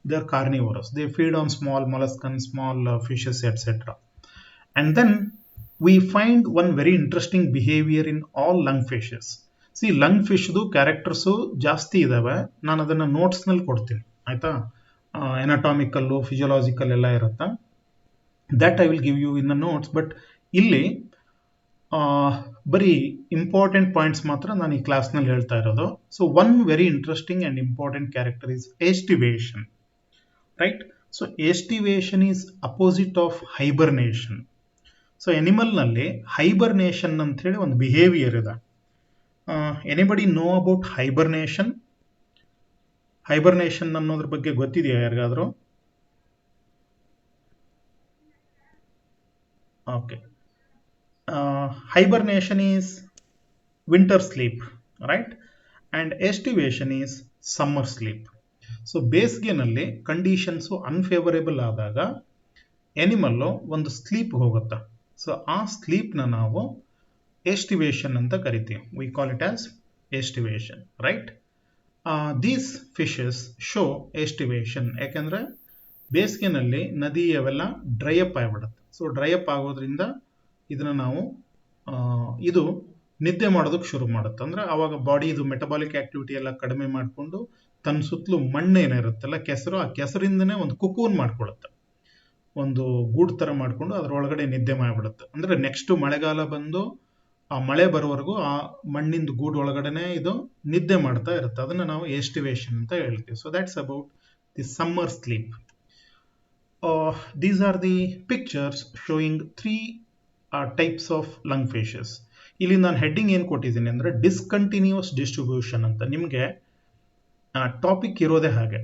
they are carnivorous. They feed on small molluscan, small fishes, etcetera. And then we find one very interesting behaviour in all lung fishes. See, lung ಫಿಶ್ದು ಕ್ಯಾರೆಕ್ಟರ್ಸು ಜಾಸ್ತಿ ಇದಾವೆ, ನಾನು ಅದನ್ನ ನೋಟ್ಸ್ ನಲ್ಲಿ ಕೊಡ್ತೀನಿ, ಆಯ್ತಾ? ಎನಾಟಾಮಿಕಲ್ಲು, ಫಿಸಿಯೋಲಾಜಿಕಲ್ ಎಲ್ಲ ಇರುತ್ತೆ. That I will give you in the notes. But ಇಲ್ಲಿ ಬರೀ ಇಂಪಾರ್ಟೆಂಟ್ ಪಾಯಿಂಟ್ಸ್ ಮಾತ್ರ ನಾನು ಈ ಕ್ಲಾಸ್ನಲ್ಲಿ ಹೇಳ್ತಾ ಇರೋದು. So one very interesting and important character is aestivation, right? So aestivation is opposite of hibernation. So animal ನಲ್ಲಿ ಹೈಬರ್ನೇಷನ್ ಅಂತ ಹೇಳಿ ಒಂದು ಬಿಹೇವಿಯರ್ ಇದೆ. Anybody know about hibernation? Hibernation ಅನ್ನೋದ್ರ ಬಗ್ಗೆ ಗೊತ್ತಿದೆಯಾ ಯಾರಿಗಾದ್ರೂ? Okay, hibernation is winter sleep, right? And estivation is summer sleep. So ಬೇಸಿಗೆನಲ್ಲಿ ಕಂಡೀಷನ್ಸ್ ಅನ್ಫೇವರೇಬಲ್ ಆದಾಗ ಎನಿಮಲ್ ಒಂದು ಸ್ಲೀಪ್ ಹೋಗುತ್ತೆ. ಸೊ ಆ ಸ್ಲೀಪ್ನ ನಾವು ಎಸ್ಟಿವೇಷನ್ ಅಂತ ಕರಿತೀವಿ. We call it as estivation, right? These fishes show estivation. ಯಾಕೆಂದ್ರೆ ಬೇಸಿಗೆನಲ್ಲಿ ನದಿ ಅವೆಲ್ಲ ಡ್ರೈ ಅಪ್ ಆಗಿಬಿಡುತ್ತೆ. ಸೊ ಡ್ರೈ ಅಪ್ ಆಗೋದ್ರಿಂದ ಇದನ್ನ ನಾವು ಇದು ನಿದ್ದೆ ಮಾಡೋದಕ್ಕೆ ಶುರು ಮಾಡುತ್ತೆ. ಅಂದ್ರೆ ಅವಾಗ ಬಾಡಿ ಇದು ಮೆಟಬಾಲಿಕ್ ಆಕ್ಟಿವಿಟಿ ಎಲ್ಲ ಕಡಿಮೆ ಮಾಡಿಕೊಂಡು ತನ್ನ ಸುತ್ತಲೂ ಮಣ್ಣು ಏನಿರುತ್ತಲ್ಲ, ಕೆಸರು, ಆ ಕೆಸರಿಂದನೇ ಒಂದು ಕುಕೂನ್ ಮಾಡ್ಕೊಳುತ್ತೆ, ಒಂದು ಗೂಡು ತರ ಮಾಡ್ಕೊಂಡು ಅದರೊಳಗಡೆ ನಿದ್ದೆ ಮಾಡಿಬಿಡುತ್ತೆ. ಅಂದ್ರೆ ನೆಕ್ಸ್ಟ್ ಮಳೆಗಾಲ ಬಂದು ಆ ಮಳೆ ಬರೋವರೆಗೂ ಆ ಮಣ್ಣಿಂದ ಗೂಡು ಒಳಗಡೆನೆ ಇದು ನಿದ್ದೆ ಮಾಡ್ತಾ ಇರುತ್ತೆ. ಅದನ್ನ ನಾವು ಎಸ್ಟಿವೇಷನ್ ಅಂತ ಹೇಳ್ತೀವಿ. So that's about the summer sleep. These are the pictures showing 3 types of lung fishes. ಇಲ್ಲಿ ನಾನು ಹೆಡ್ಡಿಂಗ್ ಏನು ಕೊಟ್ಟಿದ್ದೀನಿ ಅಂದ್ರೆ ಡಿಸ್ಕಂಟಿನ್ಯೂಸ್ ಡಿಸ್ಟ್ರಿಬ್ಯೂಷನ್ ಅಂತ. ನಿಮಗೆ ಟಾಪಿಕ್ ಇರೋದೇ ಹಾಗೆ.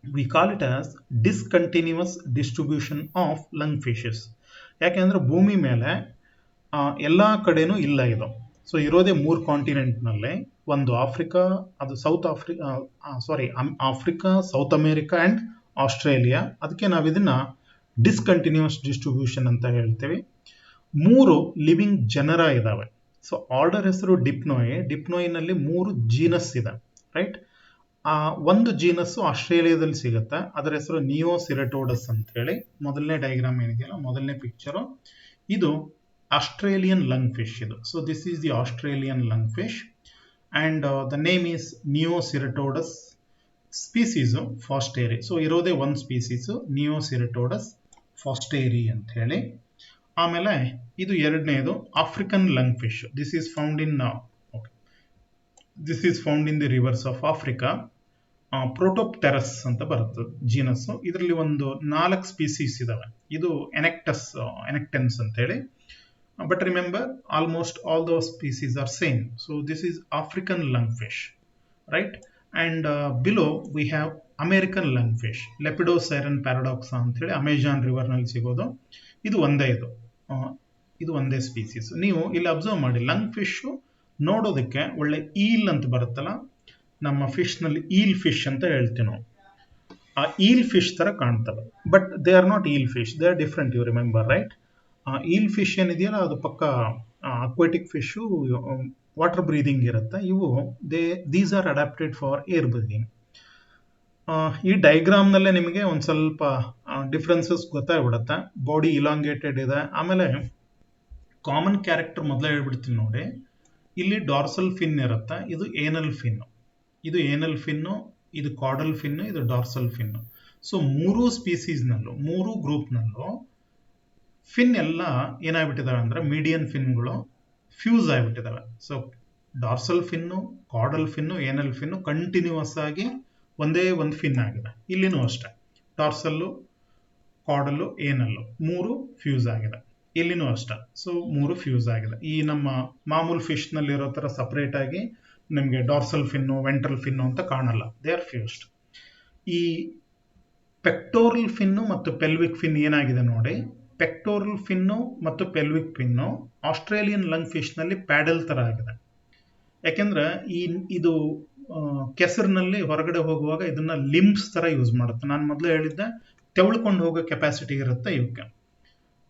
V call it as discontinuous distribution of lung fishes. ಯಾಕೆಂದ್ರೆ ಭೂಮಿ ಮೇಲೆ ಎಲ್ಲ ಕಡೆನೂ ಇಲ್ಲ ಇದು. ಸೊ ಇರೋದೇ 3 ಕಾಂಟಿನೆಂಟ್ನಲ್ಲಿ. ಒಂದು ಆಫ್ರಿಕಾ, ಅದು Africa, South America and Australia. ಅದಕ್ಕೆ ನಾವು ಇದನ್ನ ಡಿಸ್ಕಂಟಿನ್ಯೂಸ್ ಡಿಸ್ಟ್ರಿಬ್ಯೂಷನ್ ಅಂತ ಹೇಳ್ತೀವಿ. 3 ಲಿವಿಂಗ್ ಜನರ ಇದಾವೆ. ಸೊ ಆರ್ಡರ್ ಹೆಸರು ಡಿಪ್ನೋಯ್. ಡಿಪ್ನೋಯ್ನಲ್ಲಿ 3 ಜೀನಸ್ ಇದೆ, ರೈಟ್? ಒಂದು ಜೀನಸ್ ಆಸ್ಟ್ರೇಲಿಯಾದಲ್ಲಿ ಸಿಗುತ್ತೆ, ಅದರ ಹೆಸರು ನಿಯೋಸಿರೆಟೋಡಸ್ ಅಂತ ಹೇಳಿ. ಮೊದಲನೇ ಡಯಾಗ್ರಾಮ್ ಏನಿದೆಯಲ್ಲ, ಮೊದಲನೇ ಪಿಕ್ಚರು, ಇದು ಆಸ್ಟ್ರೇಲಿಯನ್ ಲಂಗ್ ಫಿಶ್ ಇದು. So this is the Australian lung fish. and the name is Neoceratodus species forsteri. So ಇರೋದೇ ಒಂದು ಸ್ಪೀಸೀಸ್ ನಿಯೋಸಿರಟೋಡಸ್ ಫಾಸ್ಟೇರಿ ಅಂತ ಹೇಳಿ. ಆಮೇಲೆ ಇದು ಎರಡನೇದು African lung fish. This is found in the rivers of Africa. Protopterus ಅಂತ ಬರುತ್ತೆ ಜೀನಸ್. ಇದರಲ್ಲಿ ಒಂದು 4 ಸ್ಪೀಸೀಸ್ ಇದಾವೆ. ಇದು ಎನೆಕ್ಟೆನ್ಸ್ ಅಂತ ಹೇಳಿ. But remember, almost all those species are same. So this is African lung fish, right? And below we have American lungfish, Lepidosiren paradoxa ಅಂತ ಹೇಳಿ ಅಮೆಜಾನ್ ರಿವರ್ ನಲ್ಲಿ ಸಿಗೋದು. ಇದು ಒಂದೇ ಸ್ಪೀಸೀಸ್. ನೀವು ಇಲ್ಲಿ ಅಬ್ಸರ್ವ್ ಮಾಡಿ, ಲಂಗ್ ಫಿಶ್ ನೋಡೋದಕ್ಕೆ ಒಳ್ಳೆ ಈಲ್ ಅಂತ ಬರುತ್ತಲ್ಲ, ನಮ್ಮ ಫಿಶ್ ನಲ್ಲಿ ಈಲ್ ಫಿಶ್ ಅಂತ ಹೇಳ್ತೀವಿ ನಾವು. ಆ ಈಲ್ ಫಿಶ್ ತರ ಕಾಣ್ತವೆ, but they are not eel fish, they are different. You remember, right? Eel fish ಏನಿದೆಯಲ್ಲ ಅದು ಪಕ್ಕ ಅಕ್ವಾಟಿಕ್ ಫಿಶ್, ವಾಟರ್ ಬ್ರೀದಿಂಗ್ ಇರುತ್ತೆ. ಇವು these are adapted for air breathing. ಈ ಡೈಗ್ರಾಮ್ ನಲ್ಲೇ ನಿಮಗೆ ಒಂದು ಸ್ವಲ್ಪ ಡಿಫ್ರೆನ್ಸಸ್ ಗೊತ್ತಾಗ್ಬಿಡುತ್ತೆ. ಬಾಡಿ ಇಲಾಂಗೇಟೆಡ್ ಇದೆ. ಆಮೇಲೆ ಕಾಮನ್ ಕ್ಯಾರೆಕ್ಟರ್ ಮೊದಲೇ ಹೇಳ್ಬಿಡ್ತೀನಿ ನೋಡಿ. ಇಲ್ಲಿ ಡಾರ್ಸಲ್ ಫಿನ್ ಇರುತ್ತೆ, ಇದು ಏನಲ್ ಫಿನ್. ಇದು ಕಾಡಲ್ ಫಿನ್, ಇದು ಡಾರ್ಸಲ್ ಫಿನ್. ಸೊ 3 ಸ್ಪೀಸೀಸ್ನಲ್ಲೂ 3 ಗ್ರೂಪ್ನಲ್ಲೂ ಫಿನ್ ಎಲ್ಲ ಏನಾಗ್ಬಿಟ್ಟಿದಾವೆ ಅಂದ್ರೆ ಮೀಡಿಯನ್ ಫಿನ್ಗಳು ಫ್ಯೂಸ್ ಆಗಿಬಿಟ್ಟಿದಾವೆ. So dorsal fin, caudal fin, anal fin continuous ಆಗಿ ಒಂದೇ ಒಂದು ಫಿನ್ ಆಗಿದೆ. ಇಲ್ಲಿನೂ ಅಷ್ಟೇ, ಡಾರ್ಸಲ್ಲು, ಕಾಡಲ್ಲು, ಏನಲ್ಲು 3 ಫ್ಯೂಸ್ ಆಗಿದೆ. ಇಲ್ಲಿನೂ ಅಷ್ಟೇ. ಸೊ 3 ಫ್ಯೂಸ್ ಆಗಿದೆ. ಈ ನಮ್ಮ ಮಾಮೂಲು ಫಿಶ್ ನಲ್ಲಿ ಇರೋ ತರ ಸಪರೇಟ್ ಆಗಿ ನಿಮಗೆ ಡಾರ್ಸಲ್ ಫಿನ್ನು, ವೆಂಟ್ರಲ್ ಫಿನ್ನು ಅಂತ ಕಾಣಲ್ಲ. They are fused. ಈ ಪೆಕ್ಟೋರಲ್ ಫಿನ್ನು ಮತ್ತು ಪೆಲ್ವಿಕ್ ಫಿನ್ ಏನಾಗಿದೆ ನೋಡಿ. ಪೆಕ್ಟೋರಲ್ ಫಿನ್ನು ಮತ್ತು ಪೆಲ್ವಿಕ್ ಫಿನ್ನು ಆಸ್ಟ್ರೇಲಿಯನ್ ಲಂಗ್ ಫಿಶ್ ನಲ್ಲಿ ಪ್ಯಾಡಲ್ ತರ ಆಗಿದೆ. ಯಾಕೆಂದ್ರೆ ಇದು ಕೆಸರಿನಲ್ಲಿ ಹೊರಗಡೆ ಹೋಗುವಾಗ ಇದನ್ನ ಲಿಂಬ್ಸ್ ತರ ಯೂಸ್ ಮಾಡುತ್ತೆ. ನಾನು ಮೊದಲೇ ಹೇಳಿದ್ದೆ, ತೆವಳ್ಕೊಂಡು ಹೋಗೋ ಕೆಪಾಸಿಟಿ ಇರುತ್ತೆ ಇವಕ್ಕೆ.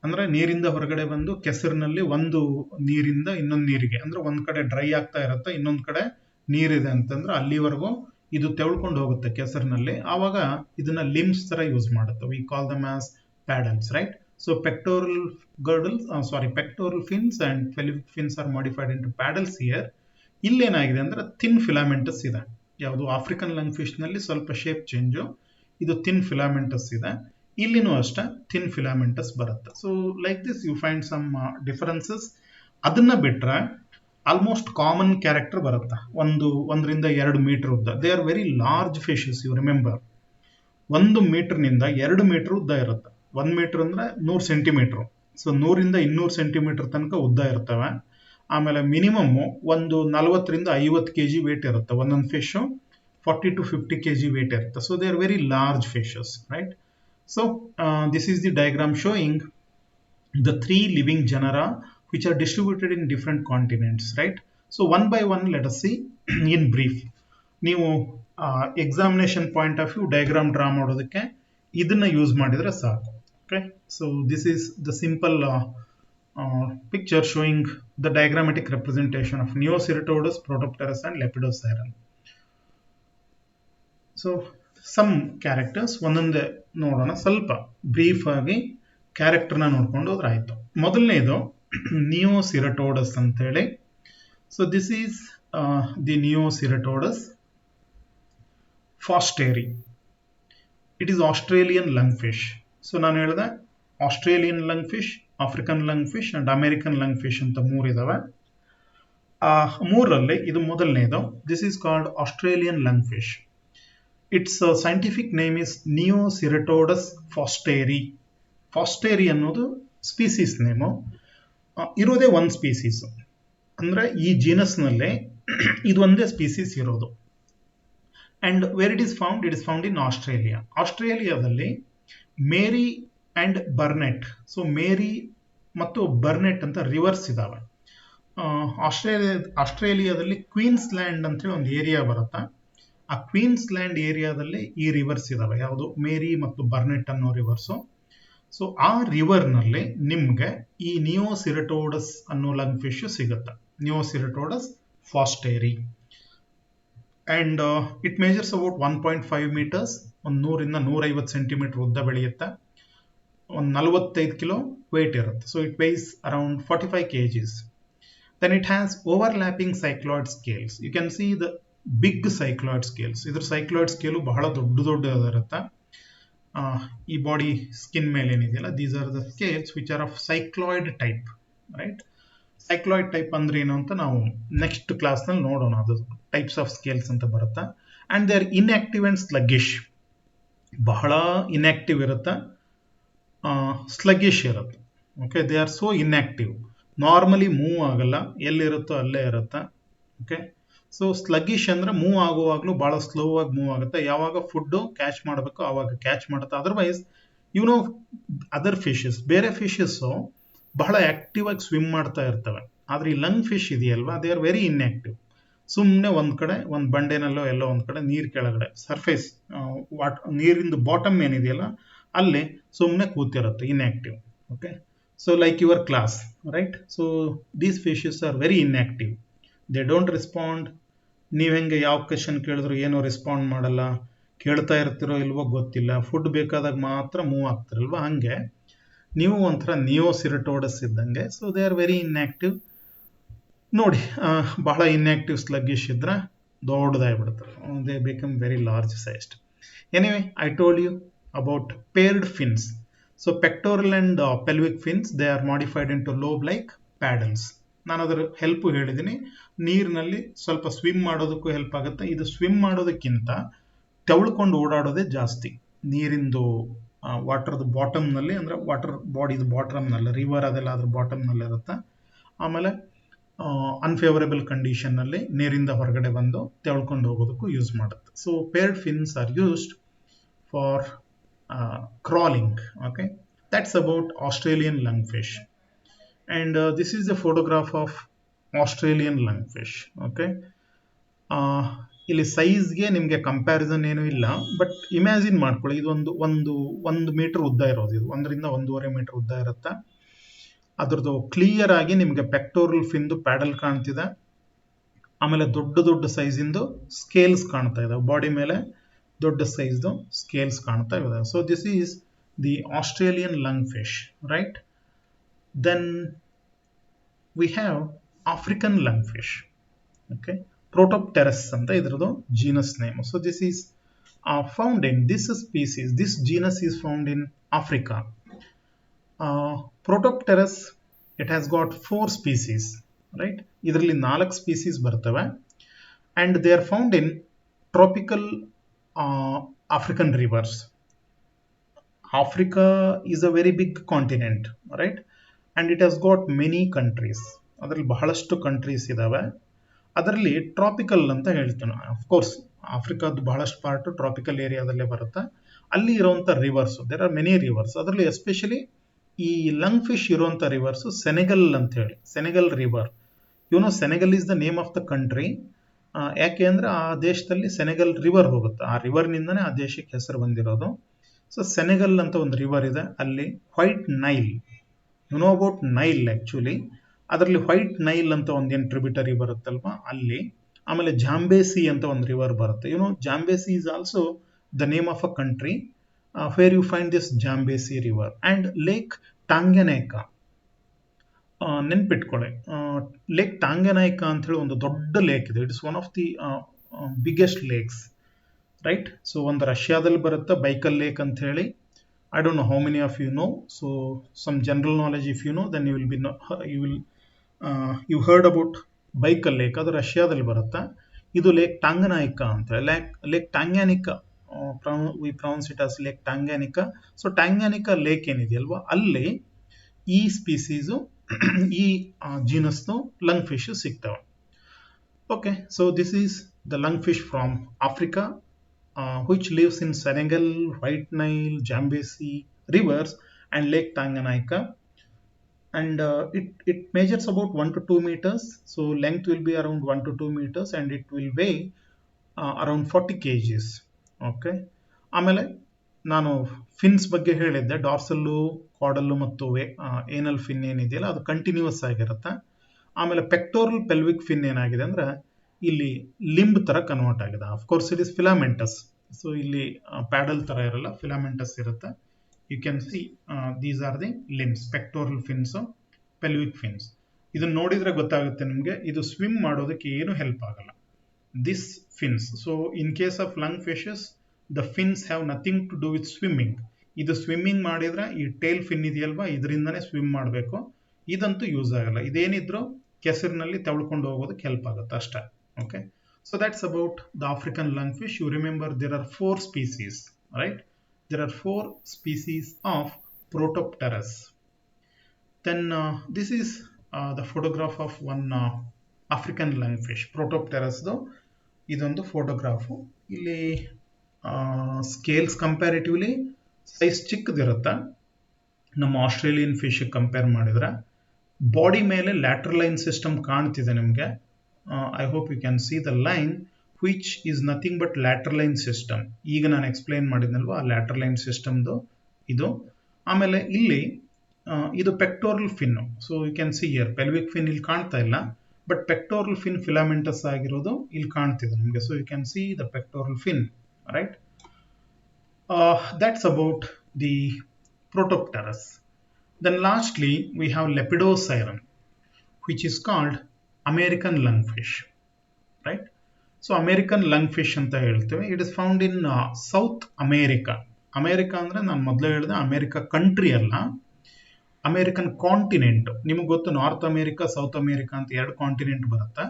ಅಂದ್ರೆ ನೀರಿಂದ ಹೊರಗಡೆ ಬಂದು ಕೆಸರಿನಲ್ಲಿ ಒಂದು ನೀರಿಂದ ಇನ್ನೊಂದು ನೀರಿಗೆ, ಅಂದ್ರೆ ಒಂದ್ ಕಡೆ ಡ್ರೈ ಆಗ್ತಾ ಇರುತ್ತೆ, ಇನ್ನೊಂದ್ ಕಡೆ ನೀರಿದೆ ಅಂತಂದ್ರೆ ಅಲ್ಲಿವರೆಗೂ ಇದು ತೆವಳ್ಕೊಂಡು ಹೋಗುತ್ತೆ ಕೆಸರಿನಲ್ಲಿ. ಆವಾಗ ಇದನ್ನ ಲಿಂಬ್ಸ್ ತರ ಯೂಸ್ ಮಾಡುತ್ತೆ. We call them as paddles, right? So pectoral fins and pelvic fins are modified into paddles here. ಇಲ್ಲೇನಾಗಿದೆ ಅಂದ್ರೆ ಥಿನ್ ಫಿಲಾಮೆಂಟಸ್ ಇದೆ. ಯಾವುದು ಆಫ್ರಿಕನ್ ಲಂಗ್ ಫಿಶ್ ನಲ್ಲಿ ಸ್ವಲ್ಪ ಶೇಪ್ ಚೇಂಜು, ಇದು ಥಿನ್ ಫಿಲಾಮೆಂಟಸ್ ಇದೆ. ಇಲ್ಲಿನೂ ಅಷ್ಟೇ ಥಿನ್ ಫಿಲಾಮೆಂಟಸ್ ಬರುತ್ತೆ. So like this you find some differences. ಅದನ್ನ ಬಿಟ್ರೆ ಆಲ್ಮೋಸ್ಟ್ ಕಾಮನ್ ಕ್ಯಾರೆಕ್ಟರ್ ಬರುತ್ತೆ. 1 to 2 ಮೀಟರ್ ಉದ್ದ. They are very large fishes. You remember, 1 ಮೀಟರ್ನಿಂದ 2 ಮೀಟರ್ ಉದ್ದ ಇರುತ್ತೆ. 1 ಮೀಟರ್ ಅಂದ್ರೆ 100 ಸೆಂಟಿಮೀಟರ್. ಸೊ 100 to 200 ಸೆಂಟಿಮೀಟರ್ ತನಕ ಉದ್ದ ಇರ್ತವೆ. ಆಮೇಲೆ ಮಿನಿಮಮ್ ಒಂದು 40 to 50 kg ವೇಟ್ ಇರುತ್ತೆ. ಒಂದೊಂದು ಫಿಶ್ 40 to 50 kg ವೇಟ್ ಇರುತ್ತೆ. So they are very large fishes, right? So this is the diagram showing the 3 living genera which are distributed in different continents, right? So one by one let us see in brief. ನೀವು examination point of view diagram draw ಮಾಡೋದಕ್ಕೆ ಇದನ್ನ use ಮಾಡಿದ್ರೆ ಸಾಕು. Okay, so this is the simple picture showing the diagrammatic representation of Neoceratodus, Protopterus and Lepidosiren. So some characters ಒಂದೊಂದೇ ನೋಡೋಣ. ಸ್ವಲ್ಪ brief ಆಗಿ ಕ್ಯಾರೆಕ್ಟರ್ನ ನೋಡ್ಕೊಂಡು ಹೋದ್ರೆ ಆಯ್ತು. ಮೊದಲನೇದು ನಿಯೋಸಿರಟೋಡಸ್ ಅಂತೇಳಿ. So this is the neoceratodus forsteri. It is Australian lung fish. So ನಾನು ಹೇಳಿದೆ, Australian lung fish, African lung fish and American lung fish ಅಂತ 3 ಇದಾವೆ. ಆ 3ರಲ್ಲಿ ಇದು ಮೊದಲನೇದು. This is called Australian lung fish. Its scientific name is neoceratodus forsteri. Forsteri ಅನ್ನೋದು species name. ಇರೋದೇ ಒಂದು ಸ್ಪೀಸೀಸ್. ಅಂದ್ರೆ ಈ ಜೀನಸ್ನಲ್ಲೇ ಇದು ಒಂದೇ ಸ್ಪೀಸೀಸ್ ಇರೋದು. And where it is found in Australia. ಆಸ್ಟ್ರೇಲಿಯಾದಲ್ಲಿ ಮೇರಿ ಅಂಡ್ ಬರ್ನೆಟ್. ಸೊ ಮೇರಿ ಮತ್ತು ಬರ್ನೆಟ್ ಅಂತ ರಿವರ್ಸ್ ಇದಾವೆ. ಆಸ್ಟ್ರೇಲಿಯಾದಲ್ಲಿ ಕ್ವೀನ್ಸ್ ಲ್ಯಾಂಡ್ ಅಂತೇಳಿ ಒಂದು ಏರಿಯಾ ಬರುತ್ತೆ. ಆ ಕ್ವೀನ್ಸ್ ಲ್ಯಾಂಡ್ ಏರಿಯಾದಲ್ಲಿ ಈ ರಿವರ್ಸ್ ಇದಾವೆ. ಯಾವುದು? ಮೇರಿ ಮತ್ತು ಬರ್ನೆಟ್ ಅನ್ನೋ ರಿವರ್ಸು. ಸೊ ಆ ರಿವರ್ ನಲ್ಲಿ ನಿಮ್ಗೆ ಈ ನಿಯೋಸಿರಟೋಡಸ್ ಅನ್ನೋ ಲಂಗ್ ಫಿಶ್ ಸಿಗುತ್ತೆ. Neoceratodus forsteri. And it measures about 1.5 meters. ಒಂದು 100 to 150 ಸೆಂಟಿಮೀಟರ್ ಉದ್ದ ಬೆಳೆಯುತ್ತೆ. ಒಂದು 45 ಕಿಲೋ ವೇಟ್ ಇರುತ್ತೆ. So it weighs around 45 kgs. Then it has overlapping cycloid scales. You can see the big cycloid scales. ಇದ್ರ cycloid scale ಬಹಳ ದೊಡ್ಡದಿರುತ್ತೆ. ಈ body skin ಮೇಲೆ ಏನಿದೆಯಲ್ಲ, these are the scales which are of cycloid type, right? Cycloid type ಅಂದ್ರೆ ಏನು ಅಂತ ನಾವು next class ನಲ್ಲಿ ನೋಡೋಣ. ಅದು ಟೈಪ್ಸ್ ಆಫ್ ಸ್ಕೇಲ್ಸ್ ಅಂತ ಬರುತ್ತಾ. And they are inactive and sluggish. ಬಹಳ ಇನ್ಆಕ್ಟಿವ್ ಇರುತ್ತೆ, ಸ್ಲಗ್ಗಿಶ್ ಇರುತ್ತೆ. Okay, they are so inactive. Normally move ಆಗಲ್ಲ, ಎಲ್ಲಿರುತ್ತೋ ಅಲ್ಲೇ ಇರುತ್ತೆ. ಓಕೆ, ಸೊ ಸ್ಲಗ್ಗಿಶ್ ಅಂದ್ರೆ ಮೂವ್ ಆಗುವಾಗಲೂ ಬಹಳ ಸ್ಲೋ ಆಗಿ ಮೂವ್ ಆಗುತ್ತೆ. ಯಾವಾಗ ಫುಡ್ ಕ್ಯಾಚ್ ಮಾಡಬೇಕು ಆವಾಗ ಕ್ಯಾಚ್ ಮಾಡುತ್ತೆ. ಅದರ್ವೈಸ್ ಅದರ್ ಫಿಶಸ್, ಬೇರೆ ಫಿಶಸ್ ಬಹಳ ಆಕ್ಟಿವ್ ಆಗಿ ಸ್ವಿಮ್ ಮಾಡ್ತಾ ಇರ್ತವೆ. ಆದ್ರೆ ಈ ಲಂಗ್ ಫಿಶ್ ಇದೆಯಲ್ವಾ, ದೇ ಆರ್ ವೆರಿ ಇನ್ಆಕ್ಟಿವ್. ಸುಮ್ಮನೆ ಒಂದ್ ಕಡೆ ಒಂದು ಬಂಡೆನಲ್ಲೋ ಎಲ್ಲೋ ಒಂದ್ ಕಡೆ ನೀರ್ ಕೆಳಗಡೆ ಸರ್ಫೇಸ್ ನೀರಿಂದು ಬಾಟಮ್ ಏನಿದೆಯಲ್ಲ ಅಲ್ಲಿ ಸುಮ್ಮನೆ ಕೂತಿರುತ್ತೆ, inactive. Okay, so like your class, right? So these fishes are very inactive. They don't respond. ನೀವ್ ಹೆಂಗೆ ಯಾವ ಕ್ವೆಶನ್ ಕೇಳಿದ್ರು ಏನೋ ರೆಸ್ಪಾಂಡ್ ಮಾಡಲ್ಲ, ಕೇಳ್ತಾ ಇರ್ತಿರೋ ಇಲ್ವೋ ಗೊತ್ತಿಲ್ಲ, ಫುಡ್ ಬೇಕಾದಾಗ ಮಾತ್ರ ಮೂವ್ ಆಗ್ತಿರಲ್ವಾ, ಹಂಗೆ ನೀವು ಒಂಥರ ನಿಯೋಸಿರಟೋಡಸ್ ಇದ್ದಂಗೆ. So they are very inactive. ನೋಡಿ, ಬಹಳ ಇನ್ಆಕ್ಟಿವ್ ಸ್ಲಗ್ಗಿಶ್ ಇದ್ರೆ ದೊಡ್ಡದಾಗ್ಬಿಡ್ತಾರೆ, they become very large sized. Anyway, I told you about paired fins. So pectoral and pelvic fins, they are modified in to lobe like paddles. ನಾನು ಅದರ help ಹೇಳಿದ್ದೀನಿ. ನೀರಿನಲ್ಲಿ ಸ್ವಲ್ಪ swim ಮಾಡೋದಕ್ಕೂ ಹೆಲ್ಪ್ ಆಗುತ್ತೆ. ಇದು ಸ್ವಿಮ್ ಮಾಡೋದಕ್ಕಿಂತ ತೆವಳ್ಕೊಂಡು ಓಡಾಡೋದೇ ಜಾಸ್ತಿ. ನೀರಿಂದು ವಾಟರ್ದು ಬಾಟಮ್ನಲ್ಲಿ, ಅಂದ್ರೆ ವಾಟರ್ ಬಾಡಿದು ಬಾಟಮ್ನಲ್ಲಿ, ರಿವರ್ ಅದೆಲ್ಲ ಅದ್ರ ಬಾಟಮ್ನಲ್ಲಿ ಇರುತ್ತೆ. ಆಮೇಲೆ ಅನ್ಫೇವರಬಲ್ ಕಂಡೀಷನ್ ನಲ್ಲಿ ನೀರಿಂದ ಹೊರಗಡೆ ಬಂದು ತೆವಳ್ಕೊಂಡು ಹೋಗೋದಕ್ಕೂ ಯೂಸ್ ಮಾಡುತ್ತೆ. So paired fins are used for crawling. Okay, that's about Australian lungfish. And this is a photograph of Australian lungfish. Okay, ಇಲ್ಲಿ ಸೈಜ್ಗೆ ನಿಮಗೆ ಕಂಪ್ಯಾರಿಸನ್ ಏನೂ ಇಲ್ಲ, ಬಟ್ ಇಮ್ಯಾಜಿನ್ ಮಾಡ್ಕೊಳ್ಳಿ, ಇದು ಒಂದು ಮೀಟರ್ ಉದ್ದ ಇರೋದು, ಇದು 1.5 ಮೀಟರ್ ಉದ್ದ ಇರುತ್ತೆ. ಅದ್ರದ್ದು ಕ್ಲಿಯರ್ ಆಗಿ ನಿಮಗೆ ಪೆಕ್ಟೋರಲ್ ಫಿನ್ದು ಪ್ಯಾಡಲ್ ಕಾಣ್ತಿದೆ. ಆಮೇಲೆ ದೊಡ್ಡ ದೊಡ್ಡ ಸೈಜಿಂದು ಸ್ಕೇಲ್ಸ್ ಕಾಣ್ತಾ ಇದಾವೆ, ಬಾಡಿ ಮೇಲೆ ದೊಡ್ಡ ಸೈಜ್ದು ಸ್ಕೇಲ್ಸ್ ಕಾಣ್ತಾ ಇದೆ. So this is the Australian lung fish, right? Then we have African lung fish. Okay, protopterus ಅಂತ ಇದ್ರದ್ದು genus name. So this is found in this species, this genus is found in Africa. Protopterus, it has got 4 species, right? ಇದರಲ್ಲಿ 4 species ಬರ್ತವೆ. and they are found in tropical African rivers. Africa is a very big continent, right? and it has got many countries. ಅದರಲ್ಲಿ ಬಹಳಷ್ಟು countries ಇದಾವೆ. ಅದರಲ್ಲಿ tropical ಅಂತ ಹೇಳ್ತೀವಿ. Of course ಆಫ್ರಿಕಾದ ಬಹಳಷ್ಟು ಪಾರ್ಟ್ ಟ್ರಾಪಿಕಲ್ ಏರಿಯಾದಲ್ಲೇ ಬರುತ್ತೆ. ಅಲ್ಲಿ ಇರುವಂತ rivers, there are many rivers. ಅದರಲ್ಲಿ ಎಸ್ಪೆಷಲಿ ಈ ಲಂಗ್ ಫಿಶ್ ಇರುವಂತ ರಿವರ್ಸ್ ಸೆನೆಗಲ್ ಅಂತ ಹೇಳಿ, Senegal river. Senegal is the name of the country. ಯಾಕೆ ಅಂದ್ರೆ ಆ ದೇಶದಲ್ಲಿ ಸೆನೆಗಲ್ ರಿವರ್ ಹೋಗುತ್ತೆ, ಆ ರಿವರ್ ನಿಂದನೇ ಆ ದೇಶಕ್ಕೆ ಹೆಸರು ಬಂದಿರೋದು. ಸೊ ಸೆನೆಗಲ್ ಅಂತ ಒಂದು ರಿವರ್ ಇದೆ. ಅಲ್ಲಿ white Nile, about Nile actually, ಅದರಲ್ಲಿ ವೈಟ್ ನೈಲ್ ಅಂತ ಒಂದೇನು ಟ್ರಿಬ್ಯೂಟರಿ ಬರುತ್ತಲ್ವಾ ಅಲ್ಲಿ. ಆಮೇಲೆ ಜಾಂಬೇಸಿ ಅಂತ ಒಂದು ರಿವರ್ ಬರುತ್ತೆ. Zambezi is also the name of a country where you find this Zambezi river. and Lake Tanganyika, ನೆನ್ಪಿಟ್ಕೊಳ್ಳಿ, ಲೇಕ್ ಟಾಂಗನೈಕಾ ಅಂತ ಹೇಳಿ ಒಂದು ದೊಡ್ಡ ಲೇಕ್ ಇದೆ. It's one of the biggest lakes, right? So ಒಂದು ರಷ್ಯಾದಲ್ಲಿ ಬರುತ್ತೆ ಬೈಕಲ್ ಲೇಕ್ ಅಂತ ಹೇಳಿ. I don't know how many of you know. So some general knowledge if you know, then you heard about Baikal lake. ಅದು ರಷ್ಯಾದಲ್ಲಿ ಬರುತ್ತೆ. ಇದು lake Tanganyika ಅಂತ ಹೇಳಿ, lake Tanganyika, we pronounce it as Lake Tanganyika. So Tanganyika lake ಏನಿದೆಯಲ್ವಾ, ಅಲ್ಲಿ ಈ species, ಈ ಜೀನಸ್ ಲಂಗ್ ಫಿಶ್ ಸಿಗ್ತವೆ. Okay, so this is the lung fish from Africa, which lives in Senegal, White Nile, Zambezi rivers and Lake Tanganyika. and it measures about 1 to 2 meters. So length will be around 1 to 2 meters and it will weigh around 40 kgs. Okay, ಆಮೇಲೆ ನಾನು fins ಬಗ್ಗೆ ಹೇಳಿದ್ದೆ. ಡಾರ್ಸಲ್ಲು, ಕಾಡಲ್ಲು ಮತ್ತು ಏನಲ್ fin ಏನಿದೆಯಲ್ಲ ಅದು continuous ಆಗಿರುತ್ತೆ. ಆಮೇಲೆ ಪೆಕ್ಟೋರಲ್ ಪೆಲ್ವಿಕ್ ಫಿನ್ ಏನಾಗಿದೆ ಅಂದ್ರೆ ಇಲ್ಲಿ ಲಿಂಬ್ ತರ ಕನ್ವರ್ಟ್ ಆಗಿದೆ. Of course it is filamentous. So ಇಲ್ಲಿ ಪ್ಯಾಡಲ್ ತರ ಇರಲ್ಲ, ಫಿಲಾಮೆಂಟಸ್ ಇರುತ್ತೆ. You can see these are the limbs, pectoral fins, pelvic fins. ಇದನ್ನ ನೋಡಿದ್ರೆ ಗೊತ್ತಾಗುತ್ತೆ ನಿಮಗೆ, ಇದು ಸ್ವಿಮ್ ಮಾಡೋದಕ್ಕೆ ಏನು ಹೆಲ್ಪ್ ಆಗಲ್ಲ. This fins, so in case of lung fishes the fins have nothing to do with swimming. ಇದು ಸ್ವಿಮ್ಮಿಂಗ್ ಮಾಡಿದ್ರೆ ಈ ಟೇಲ್ ಫಿನ್ ಇದೆಯಲ್ವಾ, ಇದರಿಂದನೇ ಸ್ವಿಮ್ ಮಾಡಬೇಕು. ಇದಂತೂ ಯೂಸ್ ಆಗಲ್ಲ. ಇದೇನಿದ್ರು ಕೆಸರಿನಲ್ಲಿ ತೆವಳ್ಕೊಂಡು ಹೋಗೋದಕ್ಕೆ ಹೆಲ್ಪ್ ಆಗುತ್ತೆ ಅಷ್ಟೇ. Okay, so that's about the African lungfish. You remember there are 4 species, right? There are 4 species of Protopterus. Then this is the photograph of one African lungfish, Protopterus. ಇದೊಂದು photograph. ಇಲ್ಲಿ scales comparatively size ಚಿಕ್ಕದಿರುತ್ತೆ ನಮ್ಮ Australian fish compare ಮಾಡಿದ್ರೆ. Body ಮೇಲೆ ಲ್ಯಾಟ್ರಲೈನ್ system ಕಾಣ್ತಿದೆ ನಿಮಗೆ. I hope you can see the line which is nothing but lateral system. ಈಗ ನಾನು explain ಮಾಡಿದ್ನಲ್ವಾ ಆ ಲ್ಯಾಟ್ರಲೈನ್ ಸಿಸ್ಟಮ್ದು ಇದು. ಆಮೇಲೆ ಇಲ್ಲಿ ಇದು pectoral fin. So you can see here pelvic fin ಇಲ್ಲಿ ಕಾಣ್ತಾ ಇಲ್ಲ, ಬಟ್ ಪೆಕ್ಟೋರಲ್ ಫಿನ್ ಫಿಲಾಮೆಂಟಸ್ ಆಗಿರೋದು ಇಲ್ಲಿ ಕಾಣ್ತಿದೆ ನಿಮಗೆ. So you can see the pectoral fin, right? That's about the Protopterus. Then lastly we have Lepidosiren, which is called American lungfish, right? So American lungfish ಅಂತ ಹೇಳ್ತೇವೆ. It is found in South America. America ಅಂದ್ರೆ ನಾನು ಮೊದಲೇ ಹೇಳಿದೆ America country ಅಲ್ಲ, American continent. ನಿಮಗೆ ಗೊತ್ತು north America south America ಅಂತ 2 ಕಾಂಟಿನೆಂಟ್ ಬರುತ್ತೆ.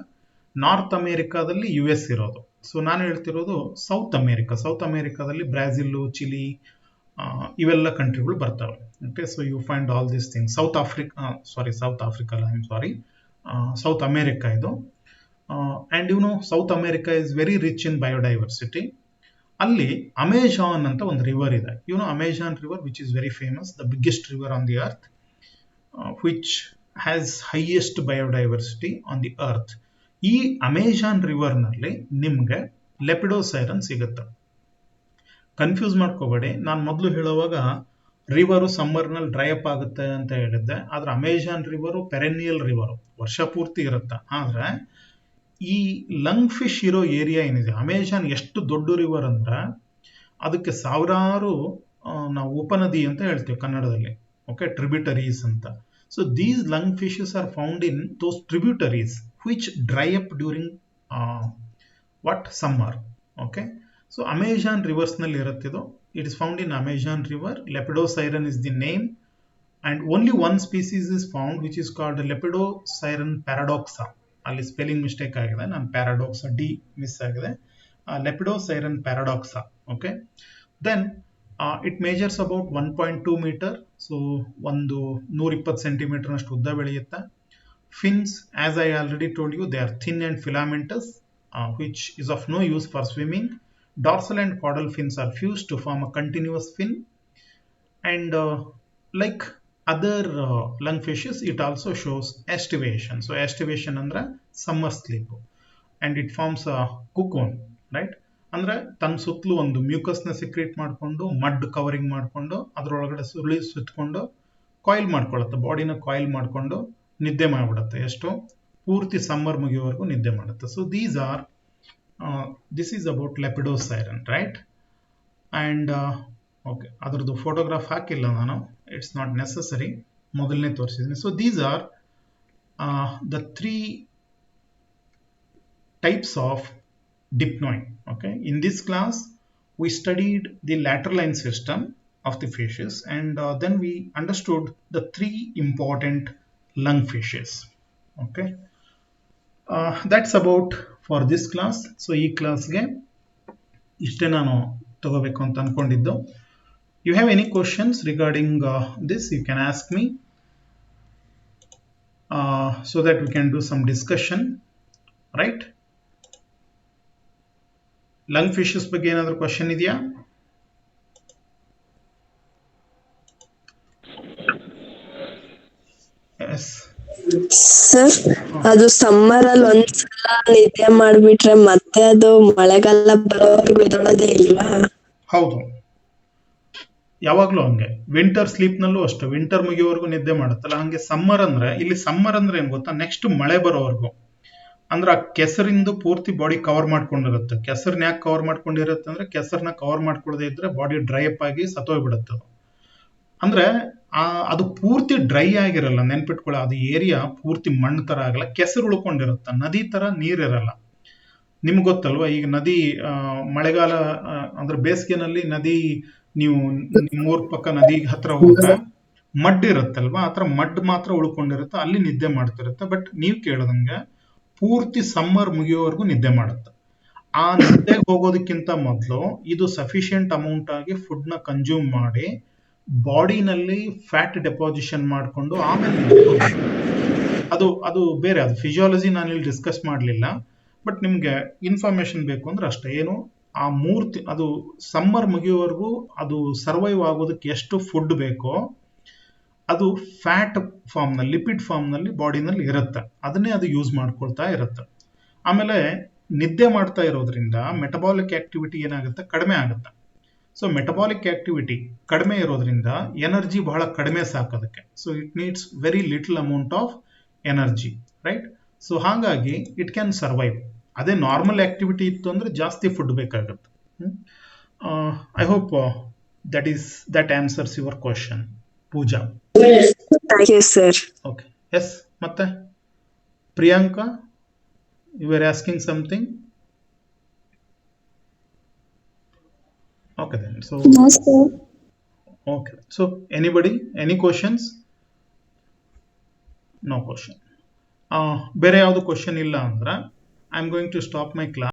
ನಾರ್ತ್ ಅಮೇರಿಕಾದಲ್ಲಿ US ಇರೋದು. ಸೊ ನಾನು ಹೇಳ್ತಿರೋದು ಸೌತ್ ಅಮೇರಿಕಾ. ಸೌತ್ ಅಮೇರಿಕಾದಲ್ಲಿ ಬ್ರಾಜಿಲ್, ಚಿಲಿ, ಇವೆಲ್ಲ ಕಂಟ್ರಿಗಳು ಬರ್ತವೆ. Okay, so you find all these things. South Africa I am sorry, South America ಇದು. And you know South America is very rich in biodiversity. ಅಲ್ಲಿ Amazon ಅಂತ ಒಂದು ರಿವರ್ ಇದೆ. You know Amazon river which is very famous, the biggest river on the earth, which has highest biodiversity on the earth. ಈ Amazon ರಿವರ್ನಲ್ಲಿ ನಿಮಗೆ ಲೆಪಿಡೋಸೈರನ್ ಸಿಗುತ್ತೆ. Confuse ಮಾಡ್ಕೋಬೇಡಿ. ನಾನು ಮೊದಲು ಹೇಳುವಾಗ ರಿವರು ಸಮ್ಮರ್ನಲ್ಲಿ ಡ್ರೈ ಅಪ್ ಆಗುತ್ತೆ ಅಂತ ಹೇಳಿದ್ದೆ, ಆದ್ರೆ ಅಮೆಜಾನ್ ರಿವರು ಪೆರೆನಿಯಲ್ ರಿವರು, ವರ್ಷ ಪೂರ್ತಿ ಇರುತ್ತೆ. ಆದ್ರೆ ಈ ಲಂಗ್ ಫಿಶ್ ಇರೋ ಏರಿಯಾ ಏನಿದೆ, ಅಮೆಜಾನ್ ಎಷ್ಟು ದೊಡ್ಡ ರಿವರ್ ಅಂದ್ರೆ ಅದಕ್ಕೆ ಸಾವಿರಾರು ನಾವು ಉಪನದಿ ಅಂತ ಹೇಳ್ತೀವಿ ಕನ್ನಡದಲ್ಲಿ. ಓಕೆ, ಟ್ರಿಬ್ಯೂಟರೀಸ್ ಅಂತ. So these lung fishes are found in those tributaries which dry up during summer. Okay, so Amazon rivers ನಲ್ಲಿ ಇರುತ್ತಿದ್ದು. It is found in Amazon river. Lepidosiren is the name, and only one species is found which is called Lepidosiren paradoxa. ಅಲ್ಲಿ spelling mistake ಆಗಿದೆ, ನಾನು paradoxa D miss ಆಗಿದೆ. Lepidosiren paradoxa. Okay, then it measures about 1.2 metre. So ಒಂದು 120 centimetre ಅಷ್ಟು ಉದ್ದ ಬೆಳೆಯುತ್ತೆ. Fins, as I already told you, they are thin and filamentous, which is of no use for swimming. Dorsal and caudal fins are fused to form a continuous fin, and like other lungfishes, it also shows estivation. So estivation ಅಂದ್ರೆ summer sleep, and it forms a cocoon, right? ಅಂದ್ರೆ ತನ್ನ ಸುತ್ತಲೂ ಒಂದು mucus ನ secrete ಮಾಡಿಕೊಂಡು mud covering ಮಾಡಿಕೊಂಡು ಅದರೊಳಗಡೆ ಸುತ್ತಕೊಂಡು coil ಮಾಡ್ಕೊಳ್ಳುತ್ತೆ, ಬಾಡಿನ ಕಾಯಿಲ್ ಮಾಡಿಕೊಂಡು ನಿದ್ದೆ ಮಾಡಿಬಿಡುತ್ತೆ. ಎಷ್ಟು ಪೂರ್ತಿ ಸಮ್ಮರ್ ಮುಗಿಯುವವರೆಗೂ ನಿದ್ದೆ ಮಾಡುತ್ತೆ. So this is about Lepidosiren, right? And okay, ಅದರದ್ದು ಫೋಟೋಗ್ರಾಫ್ ಹಾಕಿಲ್ಲ ನಾನು, ಇಟ್ಸ್ ನಾಟ್ ನೆಸಸರಿ, ಮೊದಲನೇ ತೋರಿಸಿದ್ದೀನಿ. So these are the 3 types of dipnoi. Okay, in this class we studied the lateral system of the fishes, and then we understood the 3 important lung fishes. Okay, that's about for this class. So ಈ ಕ್ಲಾಸ್ಗೆ ಇಷ್ಟೇ ನಾನು ತಗೋಬೇಕು ಅಂತ ಅನ್ಕೊಂಡಿದ್ದು. You have any questions regarding this, you can ask me, so that we can do some discussion, right? Lung fishes ಬಗ್ಗೆ ಏನಾದರೂ question ಇದೆಯಾ? Sir, ಅದು ಸಮ್ಮರ್ ಅಲ್ಲಿ ಒಂದ್ಸಲ ನಿದ್ದೆ ಮಾಡ್ಬಿಟ್ರೆ ಮತ್ತೆ ಅದು ಮಳೆಗಾಲ ಬರೋವರೆಗೂ ಎದ್ದೇಳೋದೇ ಇಲ್ವಾ? ಹೌದು, ಯಾವಾಗ್ಲೂ ಹಂಗೆ. ವಿಂಟರ್ ಸ್ಲೀಪ್ ನಲ್ಲೂ ಅಷ್ಟೇ, ವಿಂಟರ್ ಮುಗಿಯೋವರೆಗೂ ನಿದ್ದೆ ಮಾಡುತ್ತಲ್ಲ, ಹಂಗೆ ಸಮ್ಮರ್ ಅಂದ್ರೆ, ಇಲ್ಲಿ ಸಮ್ಮರ್ ಅಂದ್ರೆ ಏನ್ ಗೊತ್ತಾ, ನೆಕ್ಸ್ಟ್ ಮಳೆ ಬರೋವರೆಗೂ. ಅಂದ್ರೆ ಆ ಕೆಸರಿಂದು ಪೂರ್ತಿ ಬಾಡಿ ಕವರ್ ಮಾಡ್ಕೊಂಡಿರುತ್ತೆ. ಕೆಸರ್ನ ಯಾಕೆ ಕವರ್ ಮಾಡ್ಕೊಂಡಿರುತ್ತೆ ಅಂದ್ರೆ ಕೆಸರ್ನ ಕವರ್ ಮಾಡ್ಕೊಳ್ಳದೆ ಇದ್ರೆ ಬಾಡಿ ಡ್ರೈ ಅಪ್ ಆಗಿ ಸತ್ತೋಗ್ಬಿಡುತ್ತೆ ಅದು. ಅಂದ್ರೆ ಅದು ಪೂರ್ತಿ ಡ್ರೈ ಆಗಿರಲ್ಲ, ನೆನ್ಪಿಟ್ಕೊಳ್ಳಿ. ಅದು ಏರಿಯಾ ಪೂರ್ತಿ ಮಣ್ಣು ತರ ಆಗಲ್ಲ, ಕೆಸರು ಉಳ್ಕೊಂಡಿರುತ್ತೆ, ನದಿ ತರ ನೀರಿರಲ್ಲ. ನಿಮ್ಗೆ ಗೊತ್ತಲ್ವಾ, ಈಗ ನದಿ ಮಳೆಗಾಲ ಅಂದ್ರೆ ಬೇಸಿಗೆನಲ್ಲಿ ನದಿ, ನೀವು ನಿಮ್ಮೂರ್ ಪಕ್ಕ ನದಿ ಹತ್ರ ಹೋದ್ರೆ ಮಡ್ ಇರುತ್ತಲ್ವಾ, ಆತರ ಮಡ್ ಮಾತ್ರ ಉಳ್ಕೊಂಡಿರುತ್ತೆ, ಅಲ್ಲಿ ನಿದ್ದೆ ಮಾಡ್ತಿರುತ್ತೆ. ಬಟ್ ನೀವು ಕೇಳದಂಗೆ ಪೂರ್ತಿ ಸಮ್ಮರ್ ಮುಗಿಯೋವರೆಗೂ ನಿದ್ದೆ ಮಾಡುತ್ತೆ. ಆ ನಿದ್ದೆಗೆ ಹೋಗೋದಕ್ಕಿಂತ ಮೊದಲು ಇದು ಸಫಿಶಿಯಂಟ್ ಅಮೌಂಟ್ ಆಗಿ ಫುಡ್ ನ ಕನ್ಸ್ಯೂಮ್ ಮಾಡಿ ಬಾಡಿನಲ್ಲಿ ಫ್ಯಾಟ್ ಡೆಪಾಸಿಷನ್ ಮಾಡಿಕೊಂಡು ಆಮೇಲೆ ನಿದ್ದೆ ಹೋಗುತ್ತೆ. ಅದು ಅದು ಬೇರೆ, ಅದು ಫಿಸಿಯಾಲಜಿ ನಾನು ಇಲ್ಲಿ ಡಿಸ್ಕಸ್ ಮಾಡಲಿಲ್ಲ. ಬಟ್ ನಿಮ್ಗೆ ಇನ್ಫಾರ್ಮೇಶನ್ ಬೇಕು ಅಂದ್ರೆ ಅಷ್ಟೇ. ಏನು, ಆ ಅದು ಸಮ್ಮರ್ ಮುಗಿಯೋವರೆಗೂ ಅದು ಸರ್ವೈವ್ ಆಗೋದಕ್ಕೆ ಎಷ್ಟು ಫುಡ್ ಬೇಕೋ ಅದು ಫ್ಯಾಟ್ ಫಾರ್ಮ್ ನಲ್ಲಿ, ಲಿಪಿಡ್ ಫಾರ್ಮ್ ನಲ್ಲಿ ಬಾಡಿನಲ್ಲಿ ಇರುತ್ತೆ, ಅದನ್ನೇ ಅದು ಯೂಸ್ ಮಾಡ್ಕೊಳ್ತಾ ಇರುತ್ತೆ. ಆಮೇಲೆ ನಿದ್ದೆ ಮಾಡ್ತಾ ಇರೋದ್ರಿಂದ ಮೆಟಬಾಲಿಕ್ ಆಕ್ಟಿವಿಟಿ ಏನಾಗುತ್ತೆ, ಕಡಿಮೆ ಆಗುತ್ತೆ. ಸೊ ಮೆಟಬಾಲಿಕ್ ಆಕ್ಟಿವಿಟಿ ಕಡಿಮೆ ಇರೋದ್ರಿಂದ ಎನರ್ಜಿ ಬಹಳ ಕಡಿಮೆ ಸಾಕೋದಕ್ಕೆ. So it needs very little amount of energy, right? So ಹಾಗಾಗಿ ಇಟ್ ಕ್ಯಾನ್ ಸರ್ವೈವ್. ಅದೇ ನಾರ್ಮಲ್ ಆಕ್ಟಿವಿಟಿ ಇತ್ತು ಅಂದ್ರೆ ಜಾಸ್ತಿ ಫುಡ್ ಬೇಕಾಗುತ್ತೆ. I hope that answers your question, Pooja. Thank you sir. Okay, yes. ಮತ್ತೆ Priyanka, you are asking something? Okay then. So No, sir. okay. So anybody, any questions? No question. ಬೇರೆ ಯಾವುದು question ಇಲ್ಲ ಅಂದ್ರೆ I am going to stop my class.